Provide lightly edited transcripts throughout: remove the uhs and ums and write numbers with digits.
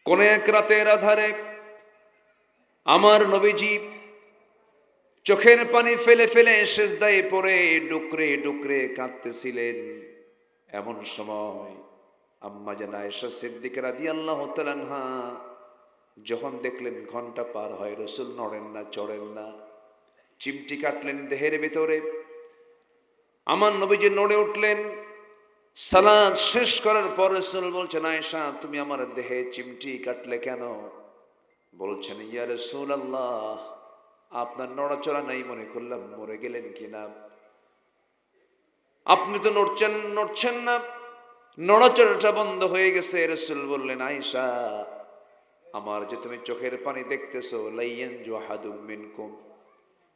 কোন এক রাতের আধারে আমার নবীজি চোখের পানি ফেলে ফেলে সেজদায় পড়ে ডুকরে ডুকরে কাঁদতেছিলেন। এমন সময় আম্মা জান আয়েশা সিদ্দিকা রাদিয়াল্লাহু তাআলা আনহা যখন দেখলেন ঘন্টা পার হয়, রাসূল নড়েন না, চড়েন না, চিমটি কাটলেন দেহের ভিতরে। আমার নবীজি নড়ে উঠলেন। সালাত শেষ করার পর রাসূল বলছেন, আয়েশা তুমি আমার দেহে চিমটি কাটলে কেন? বলছেন, ইয়া রাসূলুল্লাহ, আপনার নড়াচড়া নাই, মনে করলাম মরে গেলেন কিনা। আপনি তো নড়ছেন না, নড়াচড়াটা বন্ধ হয়ে গেছে। রাসূল বললেন, আয়েশা আমার যে তুমি চোখের পানি দেখতেছো, লাইয়ানজু আহাদুম মিনকুম,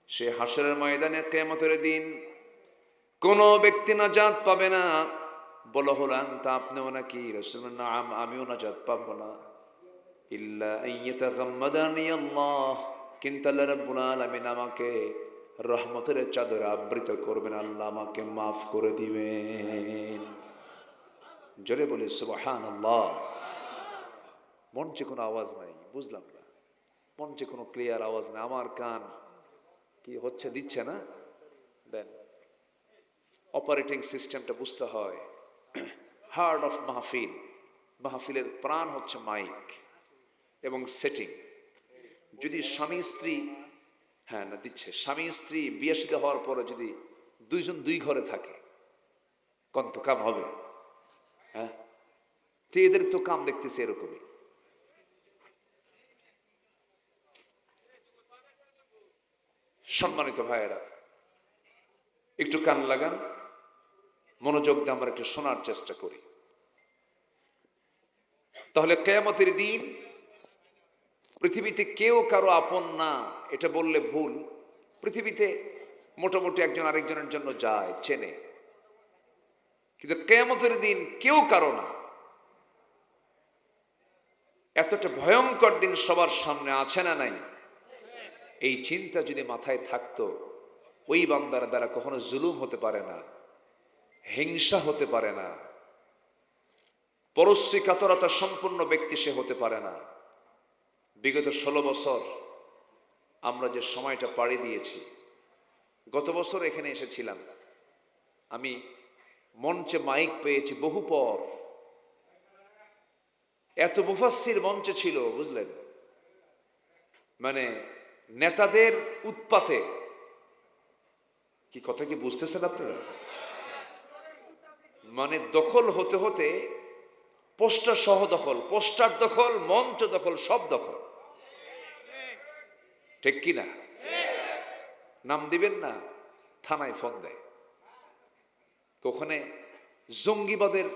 সে হাসরের ময়দানে কিয়ামতের দিন কোন ব্যক্তি নাজাত পাবে না। বলা হলো, আনতা, আপনিও নাকি? রাসূল বললেন, নাম, আমিও নাজাত পাবো না। ইল্লা আইয়াতাগাম্মাদানি আল্লাহ, কিন্তু আল্লাহ রাব্বুল আলামিন আমাকে রহমতের চাদরে আবৃত করবেন, আল্লাহ আমাকে মাফ করে দিবেন। জোরে বলি সুবহানাল্লাহ। মঞ্চে কোনো আওয়াজ নাই, বুঝলাম না, মঞ্চে কোনো ক্লিয়ার আওয়াজ নাই। আমার কান কি হচ্ছে, দিচ্ছে না? দেন, অপারেটিং সিস্টেমটা বুঝতে হয়। হার্ট অফ মাহফিল, মাহফিলের প্রাণ হচ্ছে মাইক এবং সেটিং। যদি স্বামী স্ত্রী, হ্যাঁ না দিচ্ছে, স্বামী স্ত্রী বিয়ে শাদী হওয়ার পরে যদি দুইজন দুই ঘরে থাকে, কত কাম হবে? হ্যাঁ, তো এদের তো কাম দেখতেছে এরকমই। সম্মানিত ভাইয়েরা, একটু কান লাগান, মনোযোগ দিয়ে আমরা একটু শোনার চেষ্টা করি। তাহলে কিয়ামতের দিন পৃথিবীতে কেউ কারো আপন না, এটা বললে ভুল। পৃথিবীতে মোটামুটি একজন আরেকজনের জন্য যায়, চেনে, কিন্তু কিয়ামতের দিন কেউ কারো না। এতটা ভয়ঙ্কর দিন সবার সামনে আছে না নাই? এই চিন্তা যদি মাথায় থাকতো, ওই বান্দার দ্বারা কখনো জুলুম হতে পারে না, হিংসা হতে পারে না, পরশ্রী কাতরতা সম্পূর্ণ ব্যক্তি সে হতে পারে না। বিগত 16 বছর আমরা যে সময়টা পাড়ি দিয়েছি, গত বছর এখানে এসেছিলাম, আমি মঞ্চে মাইক পেয়েছি বহু পর। এত মুফাসসির মঞ্চে ছিল, বুঝলেন, মানে নেতাদের উৎপাতে, কি কথা কি বুঝতেছেন আপনারা? মানে দখল হতে হতে পোস্টার সহ দখল, পোস্টার দখল, মঞ্চ দখল, সব দখল, ঠিক কি না? নাম দিবেন না, থানায় ফোন দেয়। ওখানে জঙ্গিবাদের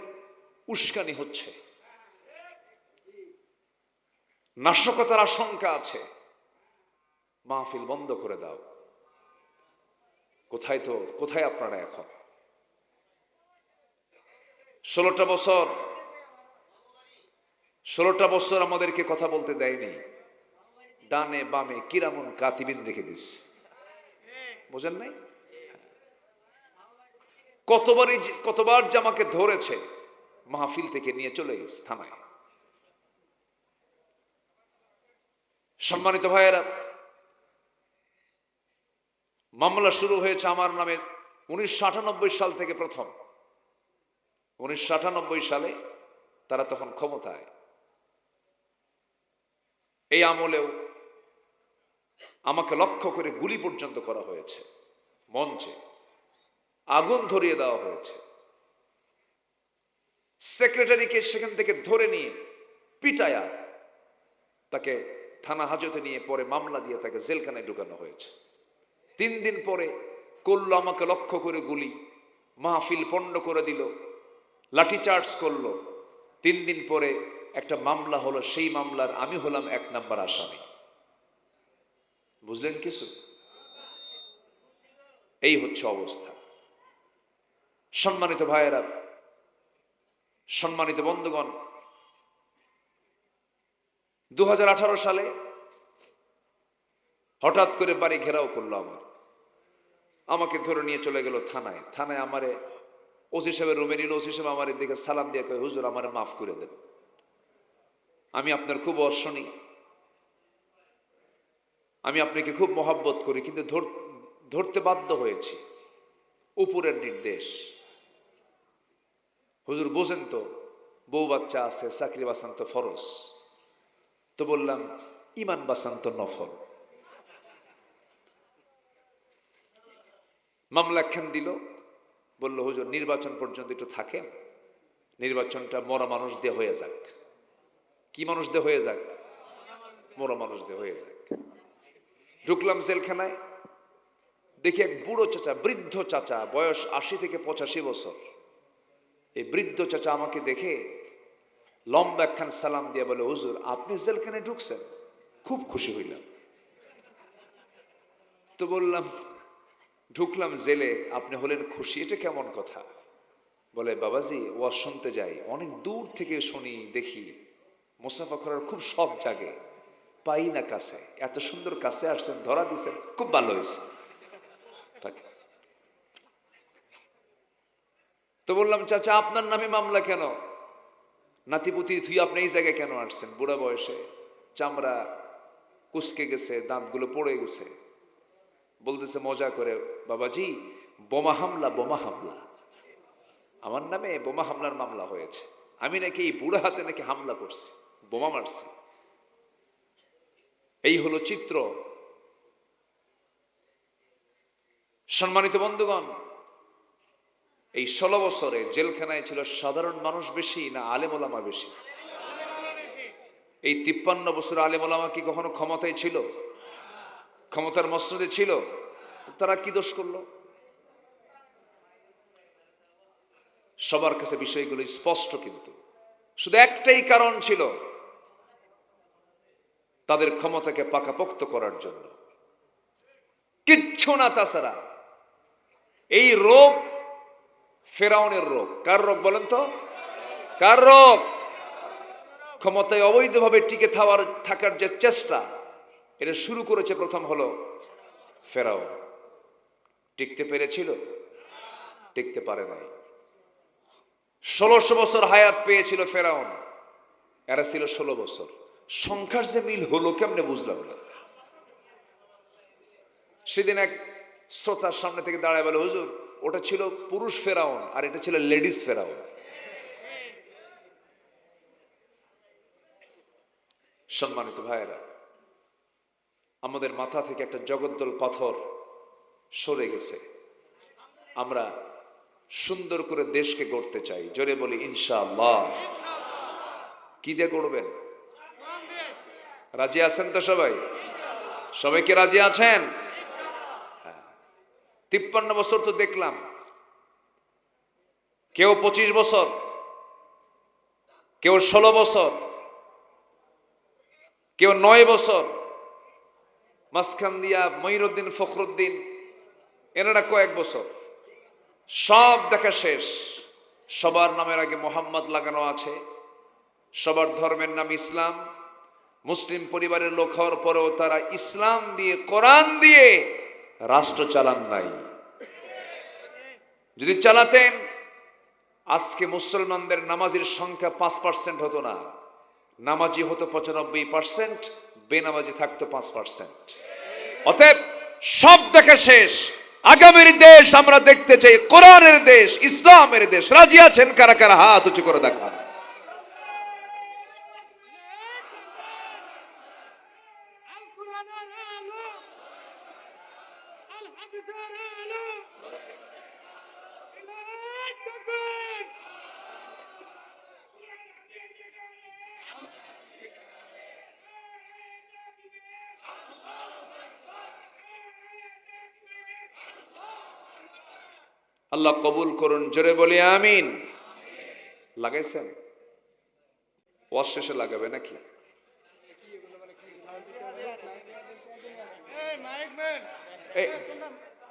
উস্কানি হচ্ছে, নাশকতার আশঙ্কা আছে, মাহফিল বন্ধ করে দাও। কোথায় আপনারা এখন? 16টা বছর আমাদেরকে কথা বলতে দেয়নি। ডানে বামে কিরামুন কাতিবিন রেখে দিস, বোঝেন নাই? কতবার যে আমাকে ধরেছে, মাহফিল থেকে নিয়ে চলে গেছে থানায়। সম্মানিত ভাইয়েরা, মামলা শুরু হয়েছে আমার নামে 1998 সাল থেকে। প্রথম 1998 সালে, তারা তখন ক্ষমতায়। এই আমলেও আমাকে লক্ষ্য করে গুলি পর্যন্ত করা হয়েছে, মঞ্চে আগুন ধরিয়ে দেওয়া হয়েছে। সেক্রেটারিকে সেখান থেকে ধরে নিয়ে পিটায়া তাকে থানা হাজতে নিয়ে পরে মামলা দিয়ে তাকে জেলখানায় ঢুকানো হয়েছে। 3 দিন পরে করলো আমাকে লক্ষ্য করে গুলি, মাহফিল পণ্ড করে দিল, লাঠিচার্জ করলো। 3 দিন পরে একটা মামলা হলো, সেই মামলার আমি হলাম 1 নাম্বার আসামি। বুঝলেন কিছু? এই হচ্ছে অবস্থা। সম্মানিত ভাইয়েরা, সম্মানিত বন্ধুগণ, 2018 সালে হঠাৎ করে বাড়ি ঘেরাও করলো আমাকে ধরে নিয়ে চলে গেল থানায়। থানায় আমারে ওসি সাহেবের রুমে নিল। ওসি সাহেব আমার দিকে সালাম দিয়ে কয়, হুজুর আমারে মাফ করে দেন। আমি আপনার খুব অর্শনী, আমি আপনাকে খুব মহাব্বত করি, কিন্তু ধরতে বাধ্য হয়েছি, উপরের নির্দেশ। হুজুর বোঝেন তো, বউ বাচ্চা আছে, চাকরি বাঁচান তো ফরজ। তো বললাম ইমান বাঁচান তো নফল। মামলা একখান দিল, বলল হুজুর নির্বাচন পর্যন্ত একটু থাকেন, নির্বাচনটা মরা মানুষ দিয়ে হয়ে যাক। কি মানুষ দিয়ে হয়ে যাক? মরা মানুষ দিয়ে হয়ে যাক। ঢুকলাম জেলখানায়, দেখি এক বুড়ো চাচা, বৃদ্ধ চাচা, বয়স 80 থেকে 85 বছর। এই বৃদ্ধ চাচা আমাকে দেখে লম্বা একখান সালাম দিয়ে বলে, হুজুর আপনি জেলখানায় ঢুকছেন? খুব খুশি হইলাম। তো বললাম ঢুকলাম জেলে, আপনি হলেন খুশি, এটা কেমন কথা? বলে বাবাজি ওয়াজ শুনতে যাই, অনেক দূর থেকে শুনি, দেখি মুসাফা করার খুব শখ জাগে, পাই না কাছে, এত সুন্দর কাছে আসছেন, ধরা দিচ্ছেন, খুব ভালো হয়েছে। তো বললাম চাচা আপনার নামে মামলা কেন? নাতিপুতি তুই আপনি এই জায়গায় কেন আসছেন? বুড়া বয়সে, চামড়া কুচকে গেছে, দাঁতগুলো পড়ে গেছে। বলতেছে মজা করে, বাবাজি বোমা হামলা, বোমা হামলা, আমার নামে বোমা হামলার মামলা হয়েছে, আমি নাকি এই বুড়া হাতে নাকি হামলা করছি, বোমা মারছি। এই হলো চিত্র। সম্মানিত বন্ধুগণ, এই 16 বছরে জেলখানায় ছিল সাধারণ মানুষ বেশি না আলেম ওলামা বেশি? এই 53 বছর আলেম ওলামা কি কখনো ক্ষমতায় ছিল? ক্ষমতার মসনদে ছিল? তারা কি দোষ করলো? সবার কাছে বিষয়গুলো স্পষ্ট, কিন্তু শুধু একটাই কারণ ছিল, তাদের ক্ষমতাকে পাকাপোক্ত করার জন্য, কিচ্ছু না তাছাড়া। এই রোগ ফেরাউনের রোগ। কার রোগ বলেন তো? কার রোগ? ক্ষমতায় অবৈধভাবে টিকে থাকার যে চেষ্টা, এটা শুরু করেছে প্রথম হলো ফেরাউন। টিকতে পেরেছিল? টিকতে পারে নাই। 1600 বছর হায়াত পেয়েছিল ফেরাউন, এরা ছিল 16 বছর। সংখ্যার যে মিল হলো কেমনে বুঝলাম না। সেদিন এক শ্রোতার সামনে থেকে দাঁড়ায় বলে, হুজুর ওটা ছিল পুরুষ ফেরাউন আর এটা ছিল লেডিস ফেরাউন। সম্মানিত ভাইয়েরা, আমাদের মাথা থেকে একটা জগদ্দল পাথর সরে গেছে। আমরা সুন্দর করে দেশকে গড়তে চাই। জোরে বলি ইনশাআল্লাহ। কি দিয়ে গড়বেন? রাজি আছেন তো সবাই? সবাই কি রাজি আছেন? 53 বছর তো দেখলাম, কেউ 25 বছর, কেউ 16 বছর, কেউ 9 বছর, মাঝখান দিয়া মঈনুদ্দিন ফখরুদ্দিন, এনারা কয়েক বছর। সব দেখা শেষ। সবার নামের আগে মোহাম্মদ লাগানো আছে, সবার ধর্মের নাম ইসলাম। মুসলিম পরিবারের লোক হওয়ার পরেও তারা ইসলাম দিয়ে, কোরআন দিয়ে রাষ্ট্র চালান নাই। যদি চালাতেন, আজকে মুসলমানদের নামাজির সংখ্যা 5% হতো না, নামাজি হতো 95%, বেনামাজি থাকতো 5%। অতএব সব দেখা শেষ। আগামীর দেশ আমরা দেখতে চাই কোরআনের দেশ, ইসলামের দেশ। রাজি আছেন কারা কারা? হাত উঁচু করে দেখান। আল্লাহ কবুল করুন, জোরে বলি আমিন। লাগাইছেন? ওয়াজ শেষে লাগাবে নাকি?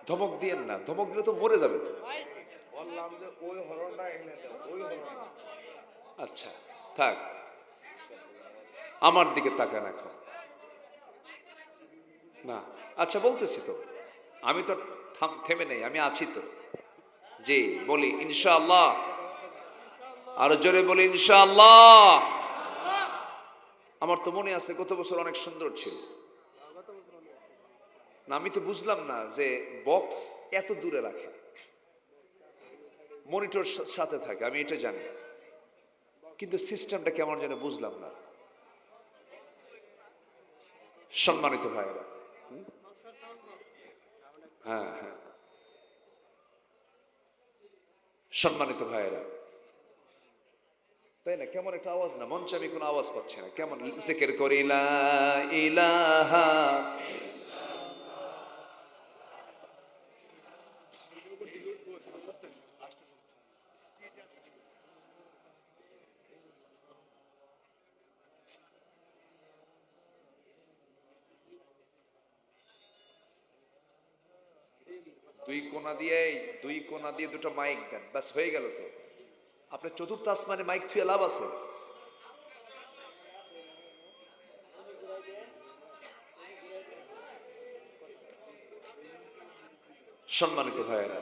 ধমক দিয়েন না, ধমক দিলে তো মরে যাবে তো। আচ্ছা থাক, আমার দিকে তাকান এখন না। আচ্ছা বলতেছি তো, আমি তো থেমে নেই, আমি আছি তো। জি বলি ইনশাআল্লাহ। আরো জোরে বলি ইনশাআল্লাহ। আমার তো মনে আছে গত বছর অনেক সুন্দর ছিল না, আমি তো বুঝলাম না যে বক্স এত দূরে রাখে, মনিটর সাথে থাকে, আমি এটা জানি, কিন্তু সিস্টেমটা কেমন যেন বুঝলাম না। সম্মানিত ভাইয়েরা, হ্যাঁ হ্যাঁ, সম্মানিত ভাইয়েরা, তাই না? কেমন একটা আওয়াজ না, মঞ্চে আমি কোনো আওয়াজ পাচ্ছি না, কেমন জিকির করি লা ইলাহা। দুই কোণা দিয়ে দুটো মাইক দেন, ব্যাস হয়ে গেল তো। আপনার চতুর্থ আসমানে মাইক থুয়ে লাভ আছে? সম্মানিত ভাইয়েরা,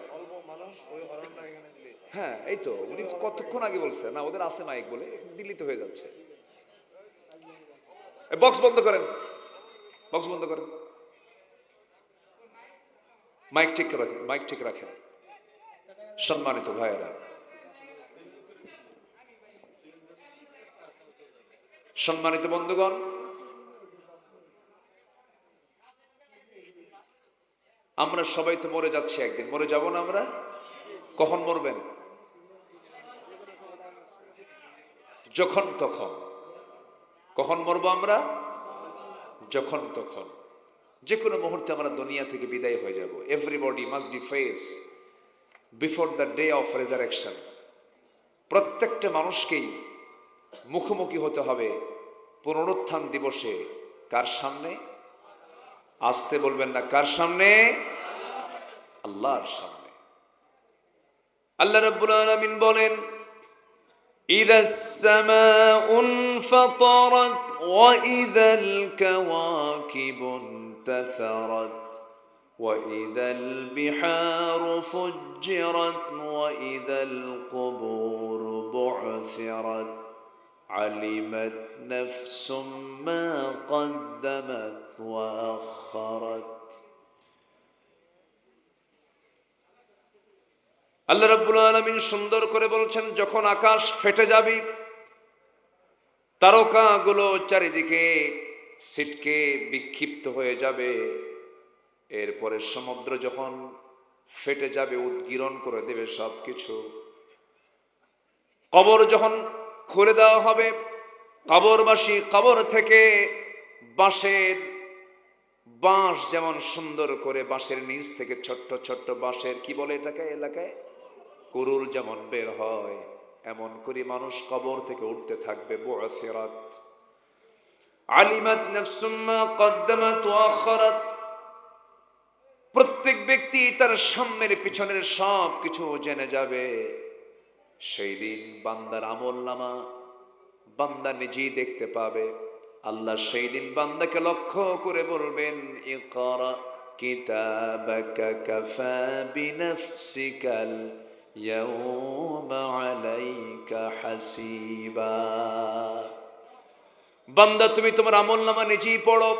হ্যাঁ এই তো উনি কতক্ষণ আগে বলছে না ওদের আছে মাইক বলে, দিল্লিতে হয়ে যাচ্ছে। বক্স বন্ধ করেন, বক্স বন্ধ করেন, মাইক ঠিক রাখেন, মাইক ঠিক রাখেন। সম্মানিত ভাইয়েরা, সম্মানিত বন্ধুগণ, আমরা সবাই তো মরে যাচ্ছি, একদিন মরে যাব না আমরা? কখন মরবেন? যখন তখন। কখন মরবো আমরা? যখন তখন। যে কোনো মুহূর্তে আমরা দুনিয়া থেকে বিদায় হয়ে যাব। Everybody must be face before the day of resurrection. প্রত্যেকটা মানুষকেই মুখোমুখি হতে হবে পুনরুত্থান দিবসে। কার সামনে? আসতে বলবেন না, কার সামনে? আল্লাহর সামনে। আল্লাহ রাব্বুল আলামিন বলেন, ইযাস সামাউ ইনফাতারাত ওয়া ইযাল কাওয়াকিবু ইনতাসারাত ওয়া ইযাল বিহারু ফুজ্জিরাত ওয়া ইযাল কুবুরু বু'সিরাত আলিমাত নাফসুম মা কদ্দামাত ওয়া আখারাত। আল্লাহ রাব্বুল আলামিন সুন্দর করে বলছেন, যখন আকাশ ফেটে যাবে, তারকাগুলো চারিদিকে ছিটকে বিক্ষিপ্ত হয়ে যাবে, এরপরে সমুদ্র যখন ফেটে যাবে, উদ্গীরণ করে দেবে সবকিছু, কবর যখন খুলে দেওয়া হবে, কবরবাসী কবর থেকে বাঁশ যেমন সুন্দর করে বাঁশের নিচ থেকে ছোট্ট ছোট্ট বাঁশের কি বলে এটাকে এলাকায় কুরুল যেমন বের হয়, এমন করে মানুষ কবর থেকে উঠতে থাকবে। বু'সিরাত আলিমাত নাফসুম মা কদ্দামাত ওয়া আখারাত। প্রত্যেক ব্যক্তি তার সামনের পিছনের সব কিছু জেনে যাবে। সেই দিন বান্দার আমলনামা বান্দা নিজেই দেখতে পাবে। আল্লাহ সেই দিন বান্দাকে লক্ষ্য করে বলবেন, ইকরা কিতাবাকা কাফা বিনাফসিকাল ইয়াউমা আলাইকা হাসিবা। বান্দা তুমি তোমার আমলনামা নিজেই পড়ো,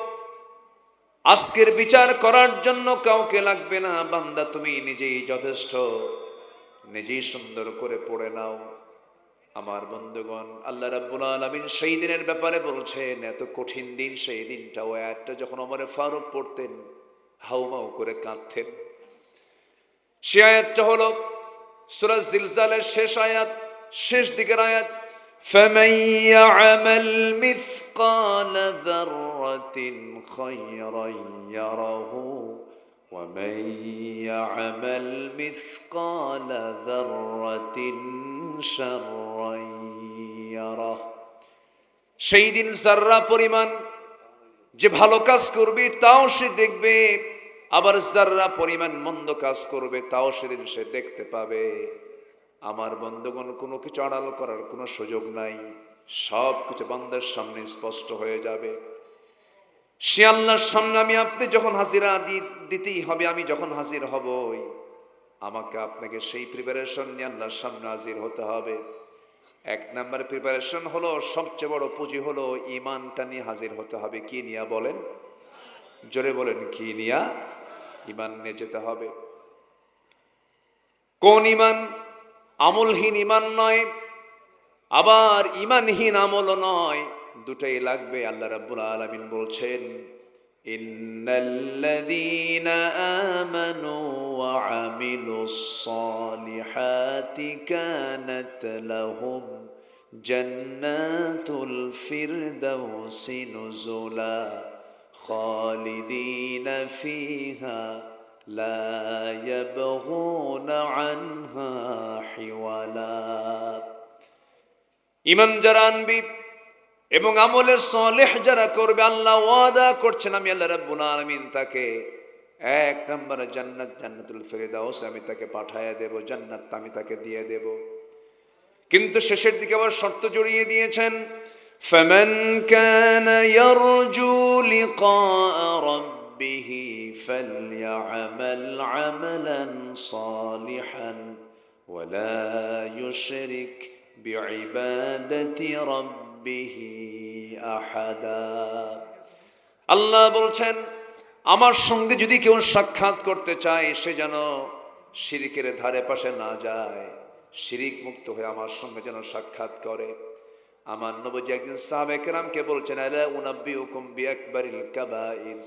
আজকের বিচার করার জন্য কাউকে লাগবে না। বান্দা তুমি নিজেই যথেষ্ট, নিজেই সুন্দর করে পড়ে নাও। আমার বন্ধুগণ, আল্লাহ রাব্বুল আলামিন সেই দিনের ব্যাপারে বলছেন, এত কঠিন দিন সেই দিনটা। ওই আয়াতটা যখন ওমর ফারুক পড়তেন হাউমাউ করে কাঁদতেন। সে আয়াতটা হলো সূরা জিলজালের শেষ আয়াত, শেষ দিকের আয়াত, ফামান ইয়া'মাল মিসকালা যাররাতিন খায়রান ইয়ারাহু ওয়া মান ইয়া'মাল মিসকালা যাররাতিন শাররান ইয়ারাহু। সেই দিন যাররা পরিমাণ যে ভালো কাজ করবে তাও সে দেখবে, আবার যাররা পরিমাণ মন্দ কাজ করবে তাও সেদিন সে দেখতে পাবে। আমার বন্ধুগণ, কোনো কিছু আড়াল করার কোনো সুযোগ নাই, সব কিছু বান্দার সামনে স্পষ্ট হয়ে যাবে। সে আল্লাহর সামনে আমি আপনি যখন হাজিরা দিতেই হবে, আমি যখন হাজির হবই, আমাকে আপনাকে সেই প্রিপারেশন নিয়ে আল্লাহর সামনে হাজির হতে হবে। এক নাম্বার প্রিপারেশন হলো, সবচেয়ে বড় পুঁজি হলো ইমানটা নিয়ে হাজির হতে হবে। কি নিয়া বলেন? জোরে বলেন, কি নিয়া? ইমান নিয়ে যেতে হবে। কোন ইমান? আমলহীন ইমান নয়, আবার ইমানহীন আমলও নয়, দুটাই লাগবে। আল্লাহ রাব্বুল আলামিন বলছেন, ইন্নাল্লাযীনা আমানু ওয়া আমিলুস সালিহাতি কানাত লাহুম জান্নাতুল ফিরদাউসি নুজুলা খালিদিনা ফিহা লা ইয়াবগুনা আনহা হিওয়ালা। ইমান যারা আনবি এবং আমলে সালেহ যারা করবে, আল্লাহ ওয়াদা করছেন, আমি আল্লাহ রাব্বুল আলামিন তাকে এক নম্বরে জান্নাত, জান্নাতুল ফিরদাউস আমি তাকে পাঠায়া দেব, জান্নাত আমি তাকে দিয়ে দেব। কিন্তু শেষের দিকে আবার শর্ত জড়িয়ে দিয়েছেন, ফামান কানা ইয়ারজু লিকা রাব্বিহি ফালইআমাল আমালান সালিহান ওয়ালা ইউশরিক বিইবাদাতি রাব্বিহি আহাদা। আল্লাহ বলছেন, আমার সঙ্গে যদি কেউ সাক্ষাৎ করতে চায়, সে যেন শিরকের ধারে পাশে না যায়, শিরিক মুক্ত হয়ে আমার সঙ্গে যেন সাক্ষাৎ করে। আমার নবী একদিন সাহাবায়ে কেরামকে বলছেন, আলা উনাব্বিউকুম বিআকবারিল কাবাইর,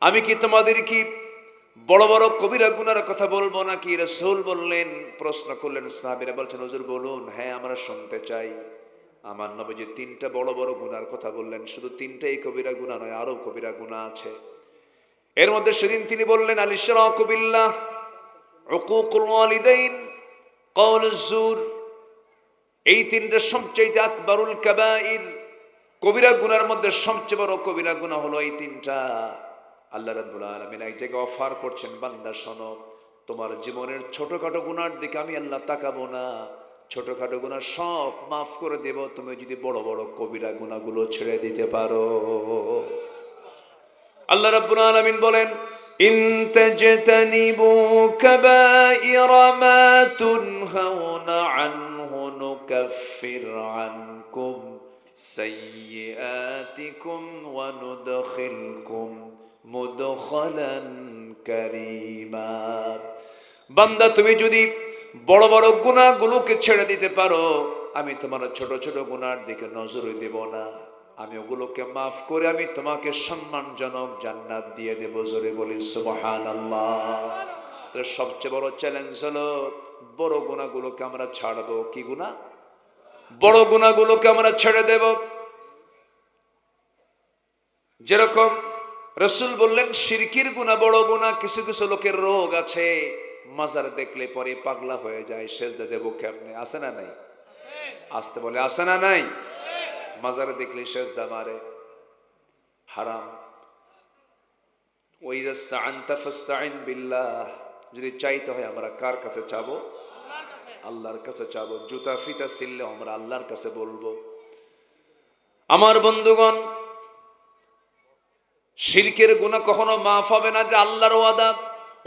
আমি কি তোমাদের কি বড় বড় কবিরা গুনার কথা বলবো নাকি? রাসূল বললেন, প্রশ্ন করলেন, সাহাবীরা বলছেন, হুজুর বলুন। হ্যাঁ, আমরা শুনতে চাই। আমার নবীজি তিনটা বড় বড় গুনার কথা বললেন। শুধু তিনটাই কবিরা গুনাহ নয়, আরো কবিরা গুনাহ আছে। এর মধ্যে সেদিন তিনি বললেন, আল ইশরাকু বিল্লাহ, উকুকুল ওয়ালিদাইন, কাউলুজ জুর। এই তিনটা সবচেয়ে আকবারুল কাবাইর, কবিরা গুনার মধ্যে সবচেয়ে বড় কবিরা গুনাহ হলো এই তিনটা। আল্লাহ রাব্বুল আলামিন এক জায়গায় অফার করছেন, বান্দা শোনো, তোমার জীবনের ছোটখাটো গুনার দিকে আমি আল্লাহ তাকাবো না, ছোটখাটো গুনাহ সব মাফ করে দেব, তুমি যদি বড় বড় কবিরা গুনাহগুলো ছেড়ে দিতে পারো। আল্লাহ রাব্বুল আলামিন বলেন, ইন তাজতানিবু কাবাইরা মা তুনহাউনা আনহু নুকাফির আনকুম সাইয়্যাতিকুম ওয়া নুদখিলকুম মুদখালান কারীমা। বান্দা, তুমি যদি বড় বড় গুনাহগুলোকে ছেড়ে দিতে পারো, আমি তোমার ছোট ছোট গুনার দিকে নজর দেব না, আমি ওগুলোকে মাফ করে আমি তোমাকে সম্মানজনক জান্নাত দিয়ে দেব। জোরে বলি সুবহানাল্লাহ। তো সবচেয়ে বড় চ্যালেঞ্জ হলো বড় গুনাহগুলোকে আমরা ছাড়বো। কি গুনাহ? বড় গুনাহগুলোকে আমরা ছেড়ে দেব। যেরকম রাসূল বললেন, শিরকির গুনাহ বড় গুনাহ। কিছু কিছু লোকের রোগ আছে, মাজার দেখলে পরে পাগলা হয়ে যায়, সেজদা দেব কেমনে? আছে না নাই? আসতে বলে, আছে না নাই? মাজারে দেখলে সেজদা মারে, হারাম। ওয়াইযা ইসতাআনতা ফাসতাইন বিল্লাহ, যদি চাইতে হয় আমরা কার কাছে চাবো? আল্লাহর কাছে চাবো। জুতা ফিতা ছিললে আমরা আল্লাহর কাছে বলবো। আমার বন্ধুগণ, শিরকের গুনাহ কখনো মাফ হবে না, যে আল্লাহর ওয়াদা।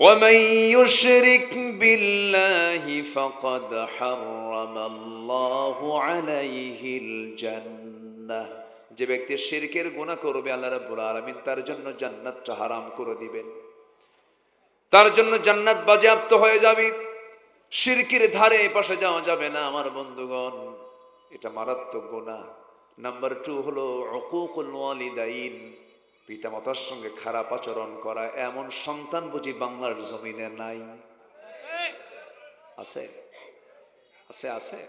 ওয়ামান ইউশরিক বিল্লাহি ফাকাদ হারামাল্লাহু আলাইহিল জান্নাহ, যে ব্যক্তি শিরকের গুনাহ করবে, আল্লাহ রাব্বুল আলামিন তার জন্য জান্নাতটা হারাম করে দিবেন, তার জন্য জান্নাত বাজেয়াপ্ত হয়ে যাবে। শিরকের ধারে পাশে যাওয়া যাবে না আমার বন্ধুগণ, এটা মারাত্মক গুনাহ। নাম্বার 2 হলো উকুকুল ওয়ালিদাইন, পিতামাতার সঙ্গে খারাপ আচরণ করা। এমন সন্তান বুঝি বাংলার জমিনে নাই? আছে? আছে? আছে?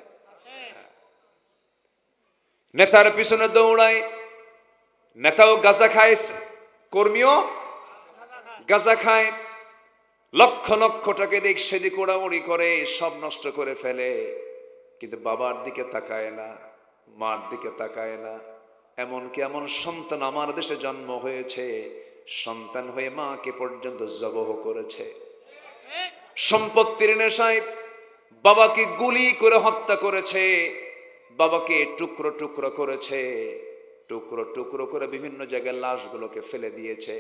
নেতার পিছনে দৌড়ায়, নেতাও গাঁজা খায়, কর্মীও গাঁজা খায়, লক্ষ লক্ষ টাকা দিক সেদিক ওড়াউড়ি করে, সব নষ্ট করে ফেলে, কিন্তু বাবার দিকে তাকায় না, মার দিকে তাকায় না। এমনকি এমন সন্তান আমার দেশে জন্ম হয়েছে, সন্তান হয়ে মাকে পর্যন্ত জবহ করেছে। সম্পত্তির নেশায় বাবাকে গুলি করে হত্যা করেছে, বাবাকে টুকরো টুকরো করেছে, টুকরো টুকরো করে বিভিন্ন জায়গায় লাশগুলোকে ফেলে দিয়েছে,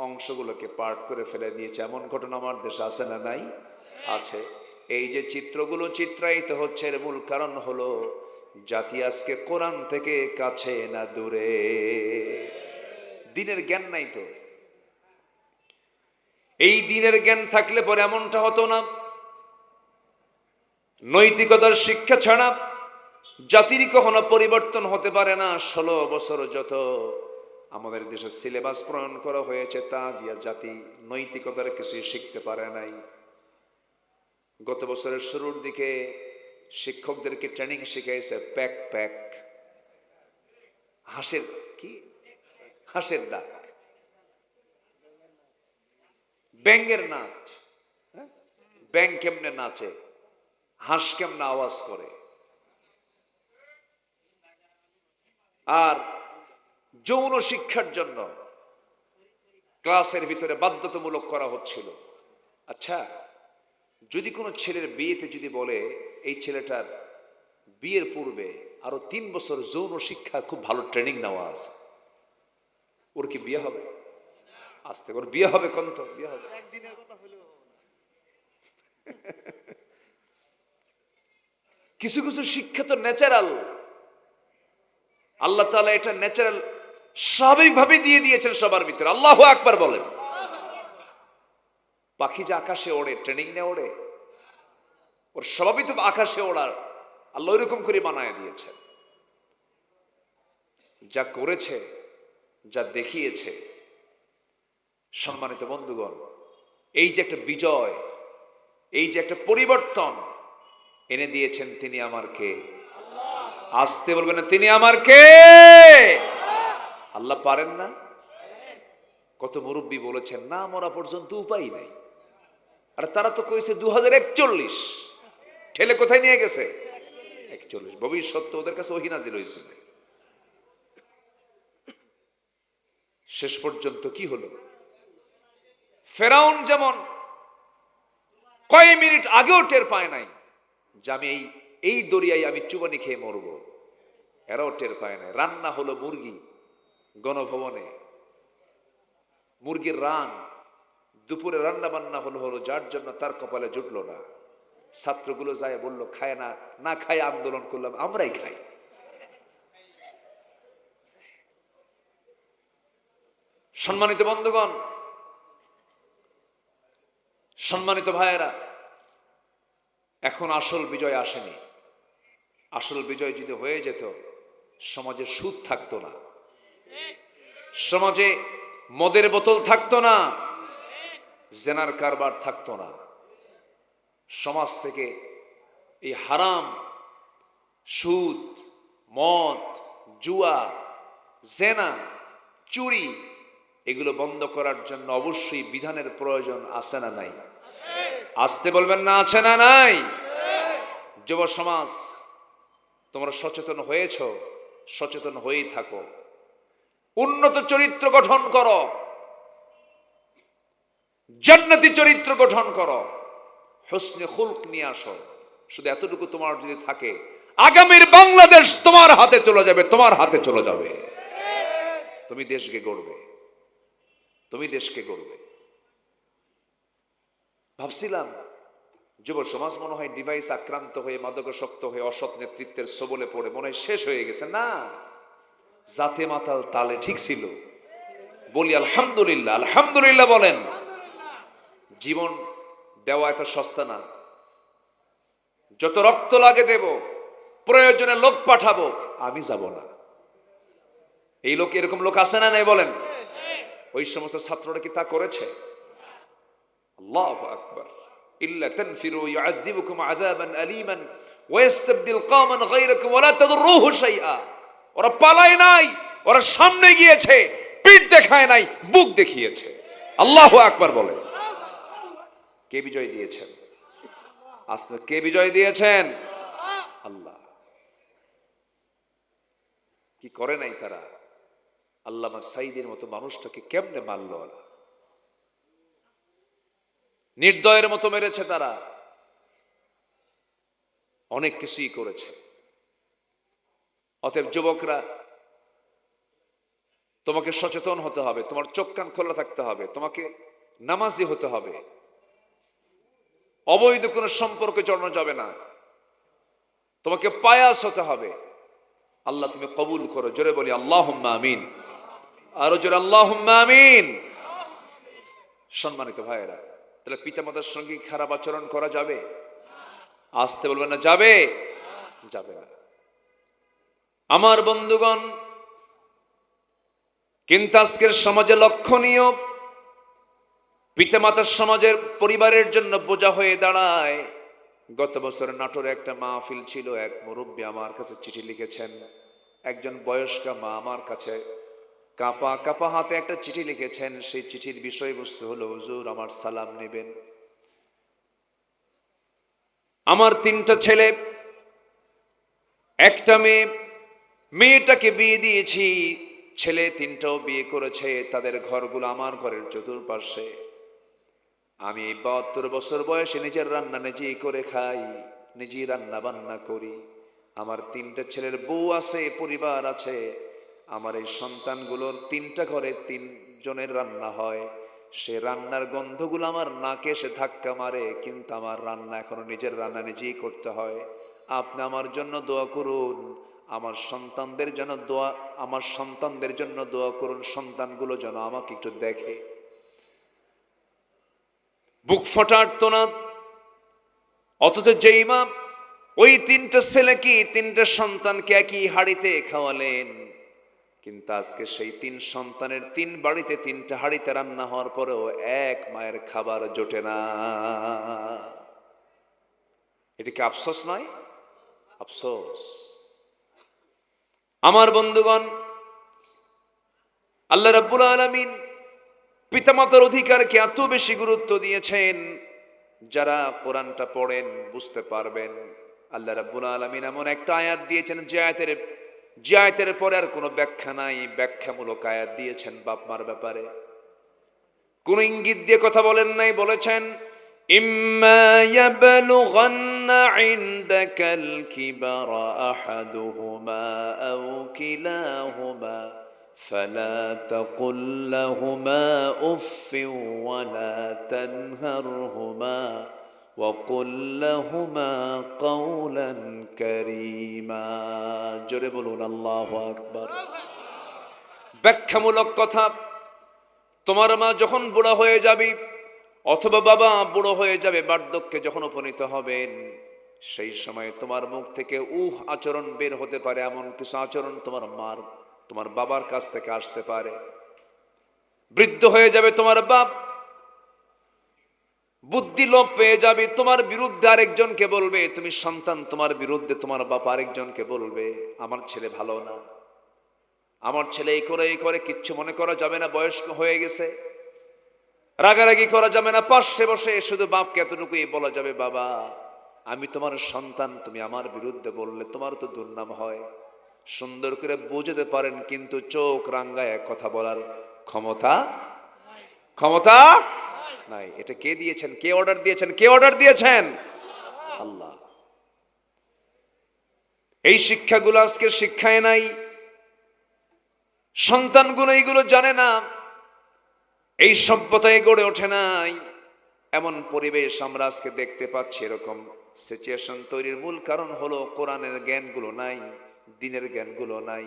অংশগুলোকে পার্ট করে ফেলে দিয়েছে। এমন ঘটনা আমার দেশে আছে না নাই? আছে। এই যে চিত্রগুলো চিত্রায়িত হচ্ছে, এর মূল কারণ হলো জাতি আজকে কোরআন থেকে কাছে না দূরে। দিনের জ্ঞান নাই তো। এই দিনের জ্ঞান থাকলে পরে এমনটা হতো না। নৈতিকতার শিক্ষা ছাড়া জাতির কখনো পরিবর্তন হতে পারে না। 16 বছর যত আমাদের দেশে সিলেবাস প্রণয়ন করা হয়েছে তা দিয়া জাতি নৈতিকতার কিছুই শিখতে পারে নাই। গত বছরের শুরুর দিকে শিক্ষকদেরকে ট্রেনিং শিখাইছে প্যাক প্যাক, হাঁসের কি হাঁসের ডাক, ব্যাঙের নাচ, ব্যাঙ কেমনে নাচে, হাঁস কেমনে আওয়াজ করে। আর যৌন শিক্ষার জন্য ক্লাসের ভিতরে বাধ্যতামূলক করা হচ্ছিল। আচ্ছা, যদি কোনো ছেলের বিয়েতে যদি বলে এই ছেলেটার বিয়ের পূর্বে আরো 3 বছর যৌন শিক্ষা খুব ভালো ট্রেনিং নেওয়া আছে, ওর কি বিয়ে হবে? আসতে ওর বিয়ে হবে? কন্ত বিয়ে হবে? কিছু কিছু শিক্ষা তো ন্যাচারাল, আল্লাহ তাআলা এটা ন্যাচারাল স্বাভাবিকভাবে দিয়ে দিয়েছেন সবার ভিতরে। আল্লাহু আকবার বলেন। পাখি যে আকাশে ওড়ে, ট্রেনিং নিয়ে ওড়ে, ওর স্বভাবই তো আকাশে ওড়ার, আল্লাহ এরকম করে বানায় দিয়েছেন। যা করেছে, যা দেখিয়েছে, সম্মানিত বন্ধুগণ, এই যে একটা বিজয়, এই যে একটা পরিবর্তন এনে দিয়েছেন, তিনি আমার কে? আসতে বলবেন না, তিনি আমার কে? আল্লাহ পারেন না? কত মুরব্বী বলেছেন না মরা পর্যন্ত উপায় নাই। আর তারা তো কইছে 2041, ঠেলে কোথায় নিয়ে গেছে? 41 ভবিষ্যৎ তো ওদের কাছে ওহী নাজিল হয়েছিল। শেষ পর্যন্ত কি হলো? ফেরাউন যেমন কয় মিনিট আগেও টের পায় নাই যে আমি এই দরিয়ায় আমি চুবানি খেয়ে মরবো, এরাও টের পায় নাই। রান্না হলো মুরগি গণভবনে, মুরগির রান দুপুরে রান্না বান্না হলো যার জন্য তার কপালে জুটলো না। ছাত্রগুলো যায় বলল খায় না, না খায় আন্দোলন করলাম, আমরাই খাই। সম্মানিত বন্ধুগণ, সম্মানিত ভাইয়েরা, এখন আসল বিজয় আসেনি। আসল বিজয় যদি হয়ে যেত, সমাজে সুদ থাকতো না, সমাজে মদের বোতল থাকতো না, জেনার কারবার থাকতো না। সমাজ থেকে এই হারাম, সুদ, মদ, জুয়া, জেনা, চুরি এগুলো বন্ধ করার জন্য অবশ্যই বিধানের প্রয়োজন আছে না নাই? আসতে বলবেন না, আছে না নাই? যুব সমাজ, তোমরা সচেতন হয়েছ, সচেতন হয়েই থাকো। উন্নত চরিত্র গঠন করো, জান্নাতি চরিত্র গঠন করো, হুসনে খুলক নিয়ে আসো। শুধু এতটুকু তোমার যদি থাকে, আগামীর বাংলাদেশ তোমার হাতে চলে যাবে, তোমার হাতে চলে যাবে। তুমি দেশকে গড়বে, তুমি দেশকে গড়বে। ভাবছিলাম যুব সমাজ মনে হয় ডিভাইস আক্রান্ত হয়ে, মাদকাসক্ত হয়ে, অসৎ নেতৃত্বের সবলে পড়ে মনে হয় শেষ হয়ে গেছে। না, জাতে মাতাল তালে ঠিক ছিল। বলি আলহামদুলিল্লাহ, আলহামদুলিল্লাহ বলেন। জীবন দেওয়া এত সস্তা না। যত রক্ত লাগে দেব, প্রয়োজনে লোক পাঠাবো, আমি যাব না। এই লোক, এরকম লোক আছে না নাই বলেন? ওই সমস্ত ছাত্ররা কি তা করেছে? আল্লাহু আকবার। ইল্লা তানফিরু ইউআযিবুকুম আযাবান আলীমান ওয়া ইস্তাবদিল কওমান গায়রাকুম ওয়া লা তাদুররুহু শাইআ। ওরা পালায় নাই, ওরা সামনে গিয়েছে, পিঠ দেখায় নাই, বুক দেখিয়েছে। আল্লাহু আকবার বলেন। কে বিজয় দিয়েছেন? আজকে কে বিজয় দিয়েছেন? আল্লাহ। কি করে নাই তারা? আল্লামা সাইদের মতো মানুষটাকে কেমনে মারল? নির্দয়ের মতো মেরেছে তারা। অনেক কিছুই করেছে। অতএব যুবকরা, তোমাকে সচেতন হতে হবে, তোমার চোখ কান খোলা থাকতে হবে, তোমাকে নামাজি হতে হবে। অবৈধ কোনো সম্পর্কে জড়ানো যাবে না, তোমাকে পায়াস হতে হবে। আল্লাহ তুমি কবুল করো। জোরে বলি আল্লাহুম্মা আমিন। আরো জোরে আল্লাহুম্মা আমিন। সম্মানিত ভাইয়েরা, তাহলে পিতামাতার সঙ্গে খারাপ আচরণ করা যাবে? আসতে বলবেন না, যাবে? যাবে না। আমার বন্ধুগণ, কিন্তু আজকের সমাজে লক্ষণীয়, পিতামাতার সমাজের পরিবারের জন্য বোঝা হয়ে দাঁড়ায়। গত বছর নাটোরে একটা মাহফিল ছিল, এক মুরব্বী আমার কাছে চিঠি লিখেছেন। একজন বয়স্কা মা আমার কাছে কাঁপা কাঁপা হাতে একটা চিঠি লিখেছেন। সেই চিঠির বিষয়বস্তু হলো, হুজুর আমার সালাম নেবেন। আমার 3টা ছেলে, একটা মেয়ে। মেয়েটাকে বিয়ে দিয়েছি, ছেলে 3টাও বিয়ে করেছে। তাদের ঘরগুলো আমার ঘরের চতুর্পাশে। আমি 72 বছর বয়সে নিজের রান্না নিজেই করে খাই, নিজেই রান্না বান্না করি। আমার 3টা ছেলের বউ আছে, পরিবার আছে। আমার এই সন্তানগুলোর 3টা ঘরে 3 জনের রান্না হয়। সে রান্নার গন্ধগুলো আমার নাকে এসে ধাক্কা মারে, কিন্তু আমার রান্না এখনো নিজের রান্না নিজেই করতে হয়। আপনি আমার জন্য দোয়া করুন, আমার সন্তানদের জন্য দোয়া করুন, সন্তানগুলো যেন আমাকে একটু দেখে। বুক ফটাতো না। অথচ যেই মা ওই 3টা ছেলেকে, 3টা সন্তানকে একই হাড়িতে খাওয়ালেন, কিন্তু আজকে সেই 3 সন্তানের 3 বাড়িতে 3টা হাড়িতে রান্না হওয়ার পরেও এক মায়ের খাবার জোটে না। এটা কি আফসোস নয়? আফসোস। আমার বন্ধুগণ, আল্লাহ রাব্বুল আলামিন পিতামাতার অধিকারকে এত বেশি গুরুত্ব দিয়েছেন, যারা কোরআনটা পড়েন বুঝতে পারবেন। আল্লাহ রাব্বুল আলামিন এমন একটা আয়াত দিয়েছেন, যে আয়াতের পরে আর কোনো ব্যাখ্যা নাই, ব্যাখ্যামূলক আয়াত দিয়েছেন বাপ মার ব্যাপারে। কোন ইঙ্গিত দিয়ে কথা বলেন নাই। বলেছেন, ইম্মা ইয়াবলুগান্না ইনদাকাল কিবারা আহাদুহুমা আও কিলাহুমা فلا تقل لهما اف ولا تنهرهما وقل لهما قولا كريما। জোরে বলুন আল্লাহু আকবার। ব্যাখ্যামূলক কথা। তোমার মা যখন বুড়া হয়ে যাবে, অথবা বাবা বুড়ো হয়ে যাবে, বার্ধক্যে যখন উপনীত হবেন, সেই সময় তোমার মুখ থেকে আচরণ বের হতে পারে। এমন কিছু আচরণ তোমার বাবার কাছ থেকে আসতে পারে। বৃদ্ধ হয়ে যাবে তোমার বাপ, বুদ্ধি লোপ পেয়ে যাবে, তোমার বিরুদ্ধে আরেকজনকে বলবে। তুমি সন্তান, তোমার বিরুদ্ধে তোমার বাপ আরেকজনকে বলবে, আমার ছেলে ভালো না, আমার ছেলে এই করে কিচ্ছু মনে করা যাবে না, বয়স্ক হয়ে গেছে। রাগারাগি করা যাবে না। পাশে বসে শুধু বাপকে এতটুকুই বলা যাবে, বাবা আমি তোমার সন্তান, তুমি আমার বিরুদ্ধে বললে তোমার তো দুর্নাম হয়। সুন্দর করে বুঝতে পারেন, কিন্তু চোখ রাঙ্গায় কথা বলার ক্ষমতা নাই। এটা কে দিয়েছেন? কে অর্ডার দিয়েছেন? আল্লাহ। এই শিক্ষাগুলো আজকে শিক্ষায় নাই। সন্তানগুলো এইগুলো জানে না, এই সভ্যতায় গড়ে ওঠে নাই। এমন পরিবেশ আমরা আজকে দেখতে পাচ্ছি। এরকম সিচুয়েশন তৈরির মূল কারণ হলো কোরআনের জ্ঞানগুলো নাই, দ্বীনের জ্ঞানগুলো নাই।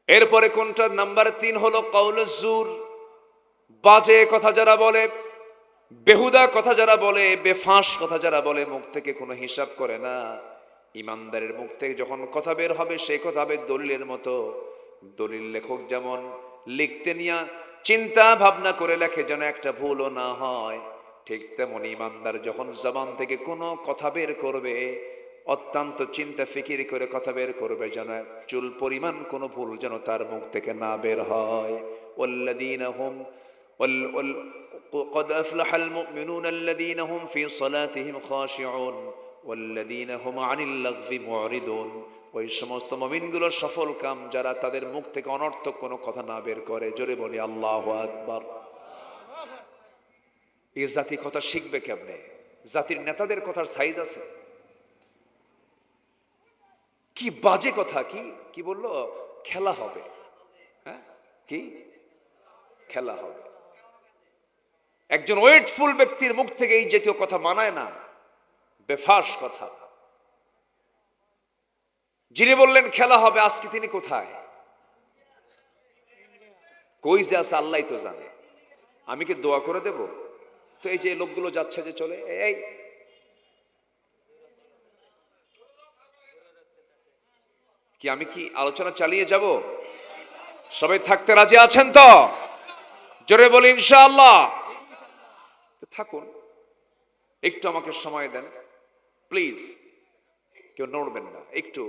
এরপরে কোনটা? নাম্বার 3 হলো কাউলুজ জুর। বাজে কথা যারা বলে, বেহুদা কথা যারা বলে, বেফাঁস কথা যারা বলে, মুখ থেকে কোনো হিসাব করে না। ইমানদারের মুখ থেকে যখন কথা বের হবে, সেই কথা হবে দলিলের মতো। দলিল লেখক যেমন লিখতে নিয়ে চিন্তা ভাবনা করে লেখে যেন একটা ভুলও না হয়, ঠিক তেমন ইমানদার যখন জবান থেকে কোনো কথা বের করবে, অত্যন্ত চিন্তা ফিকির করে কথা বের করবে, যেন চুল পরিমাণ কোনো ভুল যেন তার মুখ থেকে না বের হয়। ওয়াল্লাযীনা হুম قد أفلح المؤمنون الذين هم في صلاتهم خاشعون والذين هم عن اللغو معرضون। ওই সমস্ত মুমিনগুলো সফল কাম যারা তাদের মুখ থেকে অনর্থক কোনো কথা না বের করে। জোরে বলি আল্লাহু আকবার। এই জাতি কথা শিখবে কেমনে? জাতির নেতাদের কথার সাইজ আছে? কি বাজে কথা! কি বললো? খেলা হবে। হ্যাঁ, কি খেলা হবে? একজন ওয়েটফুল ব্যক্তির মুখ থেকে এই জাতীয় কথা মানায় না, বেফাস কথা। যিনি বললেন খেলা হবে, আজকে তিনি কোথায়? কই যে আছে আল্লাহ তো জানে। আমি কি দোয়া করে দেব? তো এই যে লোকগুলো যাচ্ছে যে চলে, এই কি আমি কি আলোচনা চালিয়ে যাব? সবাই থাকতে রাজি আছেন তো? জোরে বলি ইনশাআল্লাহ। থাকুন, একটু আমাকে সময় দেন প্লিজ, কেউ নড়বেন না, একটু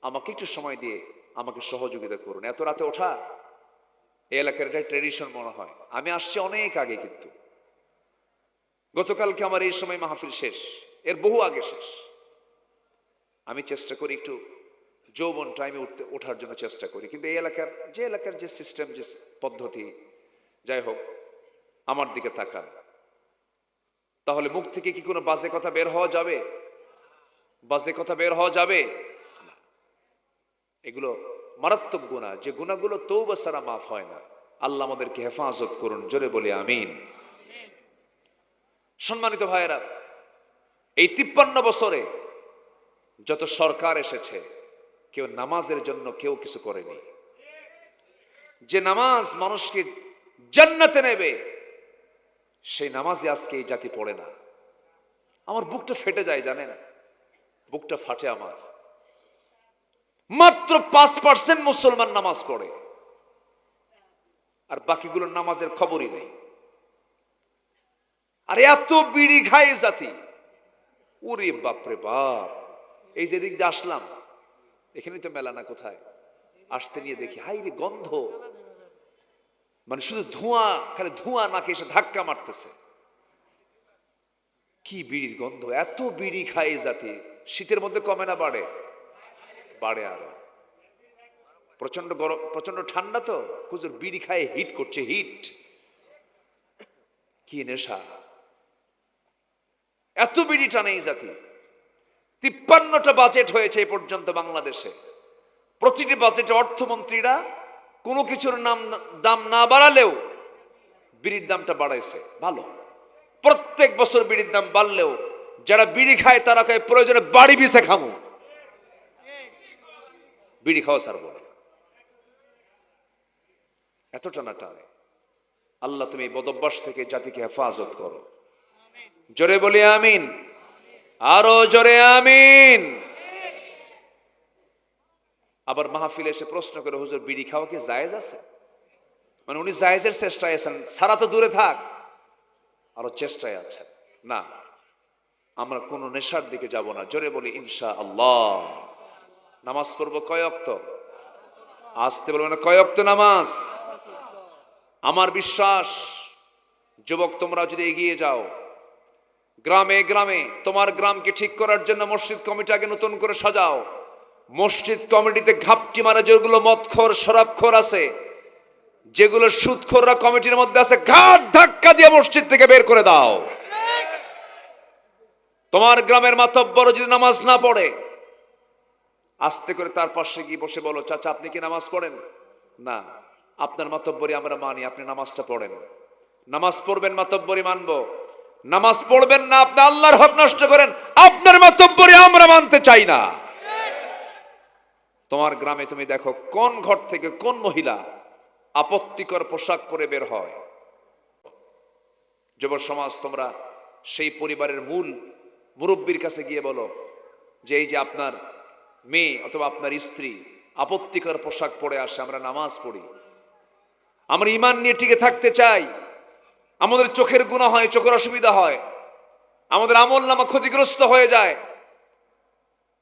আমাকে একটু সময় দিয়ে আমাকে সহযোগিতা করুন। এত রাতে ওঠা এই এলাকার একটা ট্রেডিশন মনে হয়। আমি আসছি অনেক আগে, কিন্তু গতকালকে আমার এই সময় মাহফিল শেষ, এর বহু আগে শেষ। আমি চেষ্টা করি একটু যৌবন টাইমে ওঠার জন্য চেষ্টা করি, কিন্তু এই এলাকার যে সিস্টেম, যে পদ্ধতি, যাই হোক, আমার দিকে তাকান, তাহলে মুখ থেকে কি কোনো বাজে কথা বের হওয়া যাবে? বাজে কথা বের হওয়া যাবে? এগুলো মারাত্মক গুনাহ, যে গুনাহগুলো তওবা ছাড়া মাফ হয় না। আল্লাহ আমাদেরকে হেফাজত করুন, জোরে বলি আমিন। সম্মানিত ভাইয়েরা, এই 53 বছরে যত সরকার এসেছে, কেউ নামাজের জন্য কেউ কিছু করেনি। যে নামাজ মানুষকে জান্নাতে নেবে, সেই নামাজই আজকে এই জাতি পড়ে না। আমার বুকটা ফেটে যায়, জানেন, বুকটা ফাটে আমার। মাত্র 5% মুসলমান নামাজ পড়ে, আর বাকিগুলোর নামাজের খবরই নেই। আর এত বিড়ি খায় জাতি, ওরে বাপরে বাপ। এই যে দিক দিয়ে আসলাম, এখানে তো মেলা না, কোথায় আসতে নিয়ে দেখি হাই রে গন্ধ, মানে শুধু ধোঁয়া, খালি ধোঁয়া নাকে এসে ধাক্কা মারতেছে। কি বিড়ির গন্ধ! এত বিড়ি খায় জাতি। শীতের মধ্যে কমে না বাড়ে? বাড়ে আরো। প্রচন্ড গরম, প্রচন্ড ঠান্ডা, তো হুজুর বিড়ি খায় হিট করছে, হিট। কি নেশা! এত বিড়ি টানে এই জাতি। 53টা বাজেট হয়েছে এই পর্যন্ত বাংলাদেশে। প্রতিটি বাজেটে অর্থমন্ত্রীরা কোনো কিছুর দাম না বাড়ালেও বিড়ির দামটা বাড়াইছে। ভালো, প্রত্যেক বছর বিড়ির দাম বাড়লেও যারা বিড়ি খায় তারা খায় প্রয়োজনে বাড়ি বিছে খামু, বিড়ি খাওয়া ছাড়বো না। এত টানা টানে। আল্লাহ তুমি এই বদভ্যাস থেকে জাতিকে হেফাজত করো, জোরে বলি আমিন। আরো জোরে আমিন। আবার মাহফিলে এসে প্রশ্ন করে, হুজুর বিড়ি খাওয়া কি জায়েজ আছে? মানে উনি জায়েজের চেষ্টায় আছেন, সারা তো দূরে থাক, আরো চেষ্টায় আছেন। না, আমরা কোন নেশার দিকে যাব না, জোরে বলি ইনশাআল্লাহ। নামাজ পড়বো কয় ওয়াক্ত? আসতে বলবো না, কয় ওয়াক্ত নামাজ? আমার বিশ্বাস, যুবক তোমরা যদি এগিয়ে যাও, গ্রামে গ্রামে তোমার গ্রামকে ঠিক করার জন্য মসজিদ কমিটি আগে নতুন করে সাজাও। মসজিদ কমিটিতে ঘাপটি মারা যেগুলো মদখোর, শরাবখোর আছে, যেগুলো সুদখোররা কমিটির মধ্যে আছে, ঘাট ধাক্কা দিয়ে মসজিদ থেকে বের করে দাও। তোমার গ্রামের মাতব্বর যদি নামাজ না পড়ে, আস্তে করে তার পাশে গিয়ে বসে বলো, চাচা আপনি কি নামাজ পড়েন? না, আপনার মাতব্বরি আমরা মানি, আপনি নামাজটা পড়েন। নামাজ পড়বেন, মাতব্বরি মানবো। নামাজ পড়বেন না, আপনি আল্লাহর হক নষ্ট করেন, আপনার মাতব্বরি আমরা মানতে চাই না। তোমার গ্রামে তুমি দেখো কোন ঘর থেকে কোন মহিলা আপত্তিকর পোশাক পরে বের হয়। যুব সমাজ, তোমরা সেই পরিবারের মূল মুরব্বীর কাছে গিয়ে বলো যে এই যে আপনার মেয়ে অথবা আপনার স্ত্রী আপত্তিকর পোশাক পরে আসে, আমরা নামাজ পড়ি, আমরা ঈমান নিয়ে টিকে থাকতে চাই, আমাদের চোখের গুনাহ হয়, চোখের অসুবিধা হয়, আমাদের আমলনামা ক্ষতিগ্রস্ত হয়ে যায়।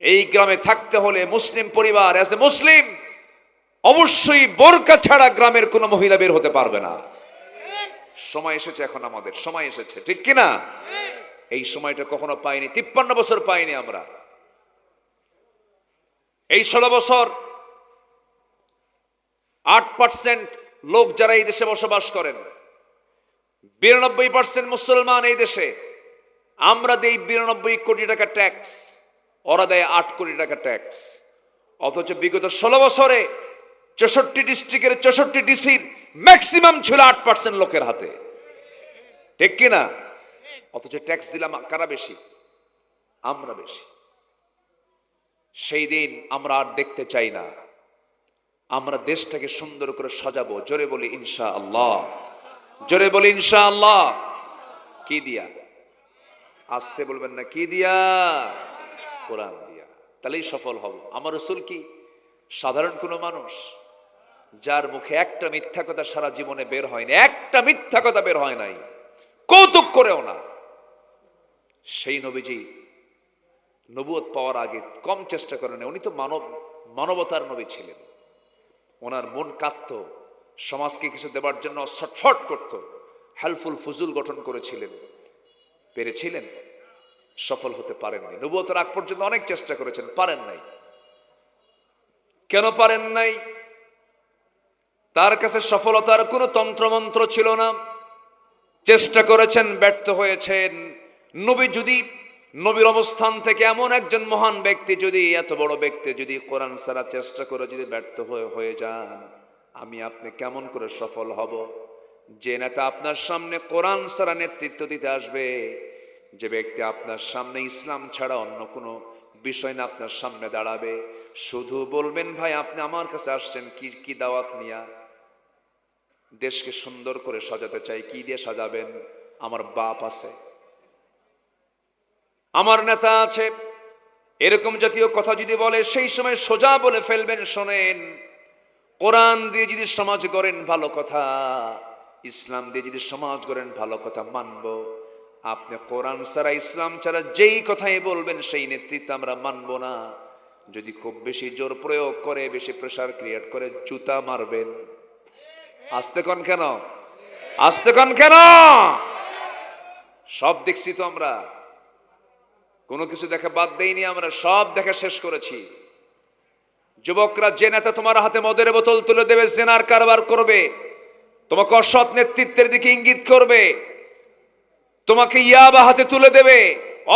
এই গ্রামে থাকতে হলে মুসলিম পরিবার, অ্যাজ এ মুসলিম, অবশ্যই বোরকা ছাড়া গ্রামের কোনো মহিলা বের হতে পারবে না। সময় এসেছে, এখন আমাদের সময় এসেছে, ঠিক কিনা? এই সময়টা কখনো পাইনি, 53 বছর পাইনি আমরা। এই 16 বছর 8% লোক যারা এই দেশে বসবাস করেন, 92% মুসলমান এই দেশে। আমরা দেই 92 কোটি টাকা ট্যাক্স, ওরা দেয় 8 কোটি টাকা ট্যাক্স। অথচ বিগত 16 বছরে 64 ডিস্ট্রিক্টের 64 ডিসির ম্যাক্সিমাম ছিল 8% লোকের হাতে, ঠিক কিনা? অথচ ট্যাক্স দিলাম কারা বেশি? আমরা বেশি। সেই দিন আমরা আর দেখতে চাই না। আমরা দেশটাকে সুন্দর করে সাজাবো। জোরে বলি ইনশাআল্লাহ, জোরে বলি ইনশাআল্লাহ। কি দিয়া? আসতে বলবেন না, কি দিয়া? কোরআন দিয়া। তাহলেই সফল হব। আমার রাসূল কি সাধারণ কোনো মানুষ যার মুখে একটা মিথ্যা কথা সারা জীবনে বের হয়নি? একটা মিথ্যা কথা বের হয় নাই, কৌতুক করেও না। সেই নবীজি নবুয়ত পাওয়ার আগে কম চেষ্টা করেন। উনি তো মানবতার নবী ছিলেন। ওনার মন কাঁদত, সমাজকে কিছু দেবার জন্য ছটফট করত। হেল্পফুল ফুজুল গঠন করেছিলেন। পেরেছিলেন? সফল হতে পারেননি। নবুয়তের আগ পর্যন্ত অনেক চেষ্টা করেছেন, পারেন নাই। কেন পারেন নাই? তার কাছে সফলতার কোনো তন্ত্রমন্ত্র ছিল না। চেষ্টা করেছেন, ব্যর্থ হয়েছেন। নবীর অবস্থান থেকে এমন একজন মহান ব্যক্তি যদি, এত বড় ব্যক্তি যদি কোরআন ছাড়া চেষ্টা করে যদি ব্যর্থ হয়ে যান, আমি আপনি কেমন করে সফল হব? যে নেতা আপনার সামনে কোরআন ছাড়া নেতৃত্ব দিতে আসবে, যে ব্যক্তি আপনার সামনে ইসলাম ছাড়া অন্য কোনো বিষয় না আপনার সামনে দাঁড়াবে, শুধু বলবেন ভাই আপনি আমার কাছে আসছেন কি দাওয়াত নিয়া? দেশকে সুন্দর করে সাজাতে চাই, কি দিয়ে সাজাবেন? আমার বাপ আছে, আমার নেতা আছে, এরকম জাতীয় কথা যদি বলে, সেই সময় সোজা বলে ফেলবেন, শোনেন, কোরআন দিয়ে যদি সমাজ গড়েন ভালো কথা, ইসলাম দিয়ে যদি সমাজ গড়েন ভালো কথা, মানব। আপনি কোরআন ছাড়া ইসলাম ছাড়া যেই কথাই বলবেন সেই নেতৃত্ব আমরা মানব না। যদি খুব বেশি জোর প্রয়োগ করে, বেশি প্রেসার ক্রিয়েট করে, জুতা মারবেন। আসতে কন কেন? আসতে কন কেন? সব দেখছি তো আমরা, কোনো কিছু দেখা বাদ দেইনি, আমরা সব দেখা শেষ করেছি। যুবকরা, যে নেতা তোমার হাতে মদের বোতল তুলে দেবে, জেনার কারবার করবে, তোমাকে অসৎ নেতৃত্বের দিকে ইঙ্গিত করবে, তোমাকে ইয়াবা হাতে তুলে দেবে,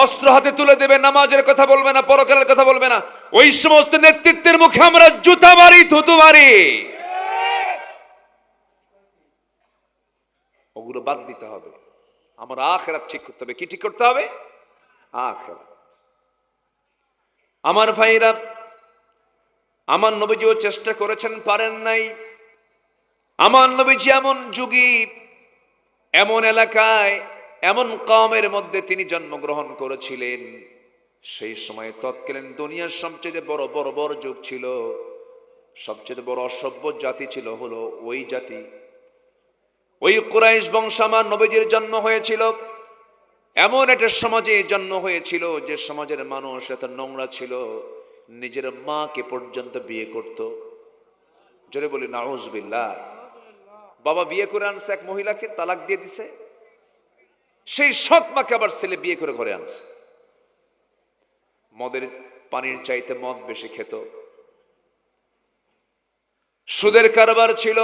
অস্ত্র হাতে তুলে দেবে, নামাজের কথা বলবে না, পরকালের কথা বলবে না, ওই সমস্ত নেতৃত্বের মুখে আমরা জুতা মারি, থুতু মারি। ওগুলো বাদ দিতে হবে। আমার আখিরাত ঠিক করতে হবে। কি ঠিক করতে হবে? আখিরাত। আমার ভাইরা, আমার নবীজিও চেষ্টা করেছেন, পারেন নাই। আমার নবীজি এমন যুগী, এমন এলাকায়, এমন কওমের মধ্যে তিনি জন্মগ্রহণ করেছিলেন, সেই সময় তৎকালীন দুনিয়ার সবচেয়ে বড় যুগ ছিল, সবচেয়ে বড় অসভ্য জাতি ছিল হলো ওই জাতি, ওই কুরাইশ বংশ। আমার নবীজির জন্ম হয়েছিল এমন একটা সমাজে জন্ম হয়েছিল, যে সমাজের মানুষ এত নোংরা ছিল, নিজের মাকে পর্যন্ত বিয়ে করত। জোরে বলি নাউজুবিল্লাহ। বাবা বিয়ে করে আনছে এক মহিলাকে, তালাক দিয়ে দিছে, সেই সৎ মাকে আবার ছেলে বিয়ে করে ঘরে আনছে। মদের পানির চাইতে মদ বেশি খেত, সুদের কারবার ছিল,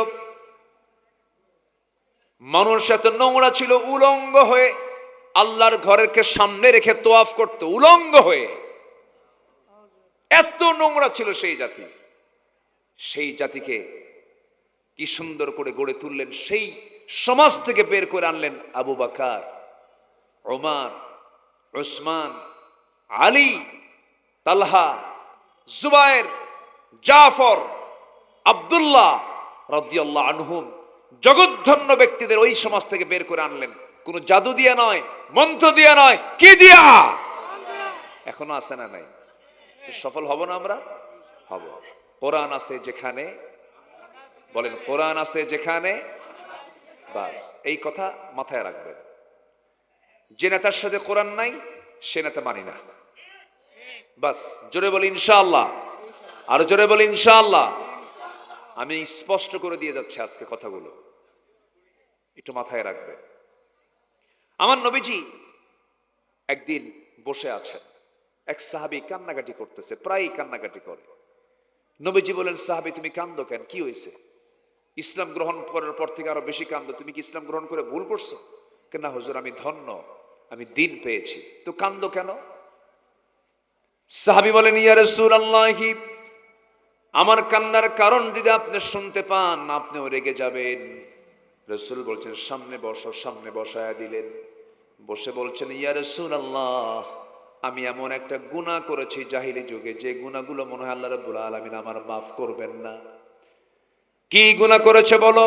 মানুষ এত নোংরা ছিল, উলঙ্গ হয়ে আল্লাহর ঘরকে সামনে রেখে তোয়াফ করত, উলঙ্গ হয়ে। এত নোংরা ছিল সেই জাতি। সেই জাতিকে কি সুন্দর করে গড়ে তুললেন, সেই সমাজ থেকে বের করে আনলেন আবু বকর, ওমর, উসমান, আলী, তালহা, জুবায়ের, জাফর, আব্দুল্লাহ রাদিয়াল্লাহু আনহুম। জগৎধন্য ব্যক্তিদের ওই সমাজ থেকে বের করে আনলেন। কোন জাদু দিয়া নয়, মন্ত্র দিয়া নয়, কি দিয়া? এখনো আছে না নাই? সফল হব না আমরা? হব। কোরআন আছে যেখানে, বলেন কোরআন আছে যেখানে, বাস এই কথা মাথায় রাখবেন। যে নেতার সাথে কোরআন নাই, সে নেতা মানি না। বাস জোরে বলি ইনশাআল্লাহ, আর জোরে বলি ইনশাআল্লাহ। আমি স্পষ্ট করে দিয়ে যাচ্ছি আজকে কথাগুলো, একটু মাথায় রাখবেন। আমার নবীজি একদিন বসে আছেন, এক সাহাবী কান্নাকাটি করতেছে, প্রায়ই কান্নাকাটি করে। নবীজি বলেন, সাহাবী তুমি কান্দো কেন? কি হয়েছে? ইসলাম গ্রহণ করার পর থেকে আরো বেশি কান্দো, তুমি কি ইসলাম গ্রহণ করে ভুল করছো? কেন? হুজুর আমি ধন্য, আমি দ্বীন পেয়েছি। তো কান্দো কেন? সাহাবী বলেন, ইয়া রাসূলুল্লাহ, আমার কান্নার কারণ যদি আপনি শুনতে পান, আপনিও রেগে যাবেন। রাসূল বলছেন, সামনে বসো। সামনে বসায়া দিলেন। বসে বলছেন, ইয়া রাসূলুল্লাহ, আমি এমন একটা গুনাহ করেছি জাহিলি যুগে, যে গুনাহগুলো মনে হয় আল্লাহ রাব্বুল আলামিন আমার মাফ করবেন না। কি গুনাহ করেছে বলো?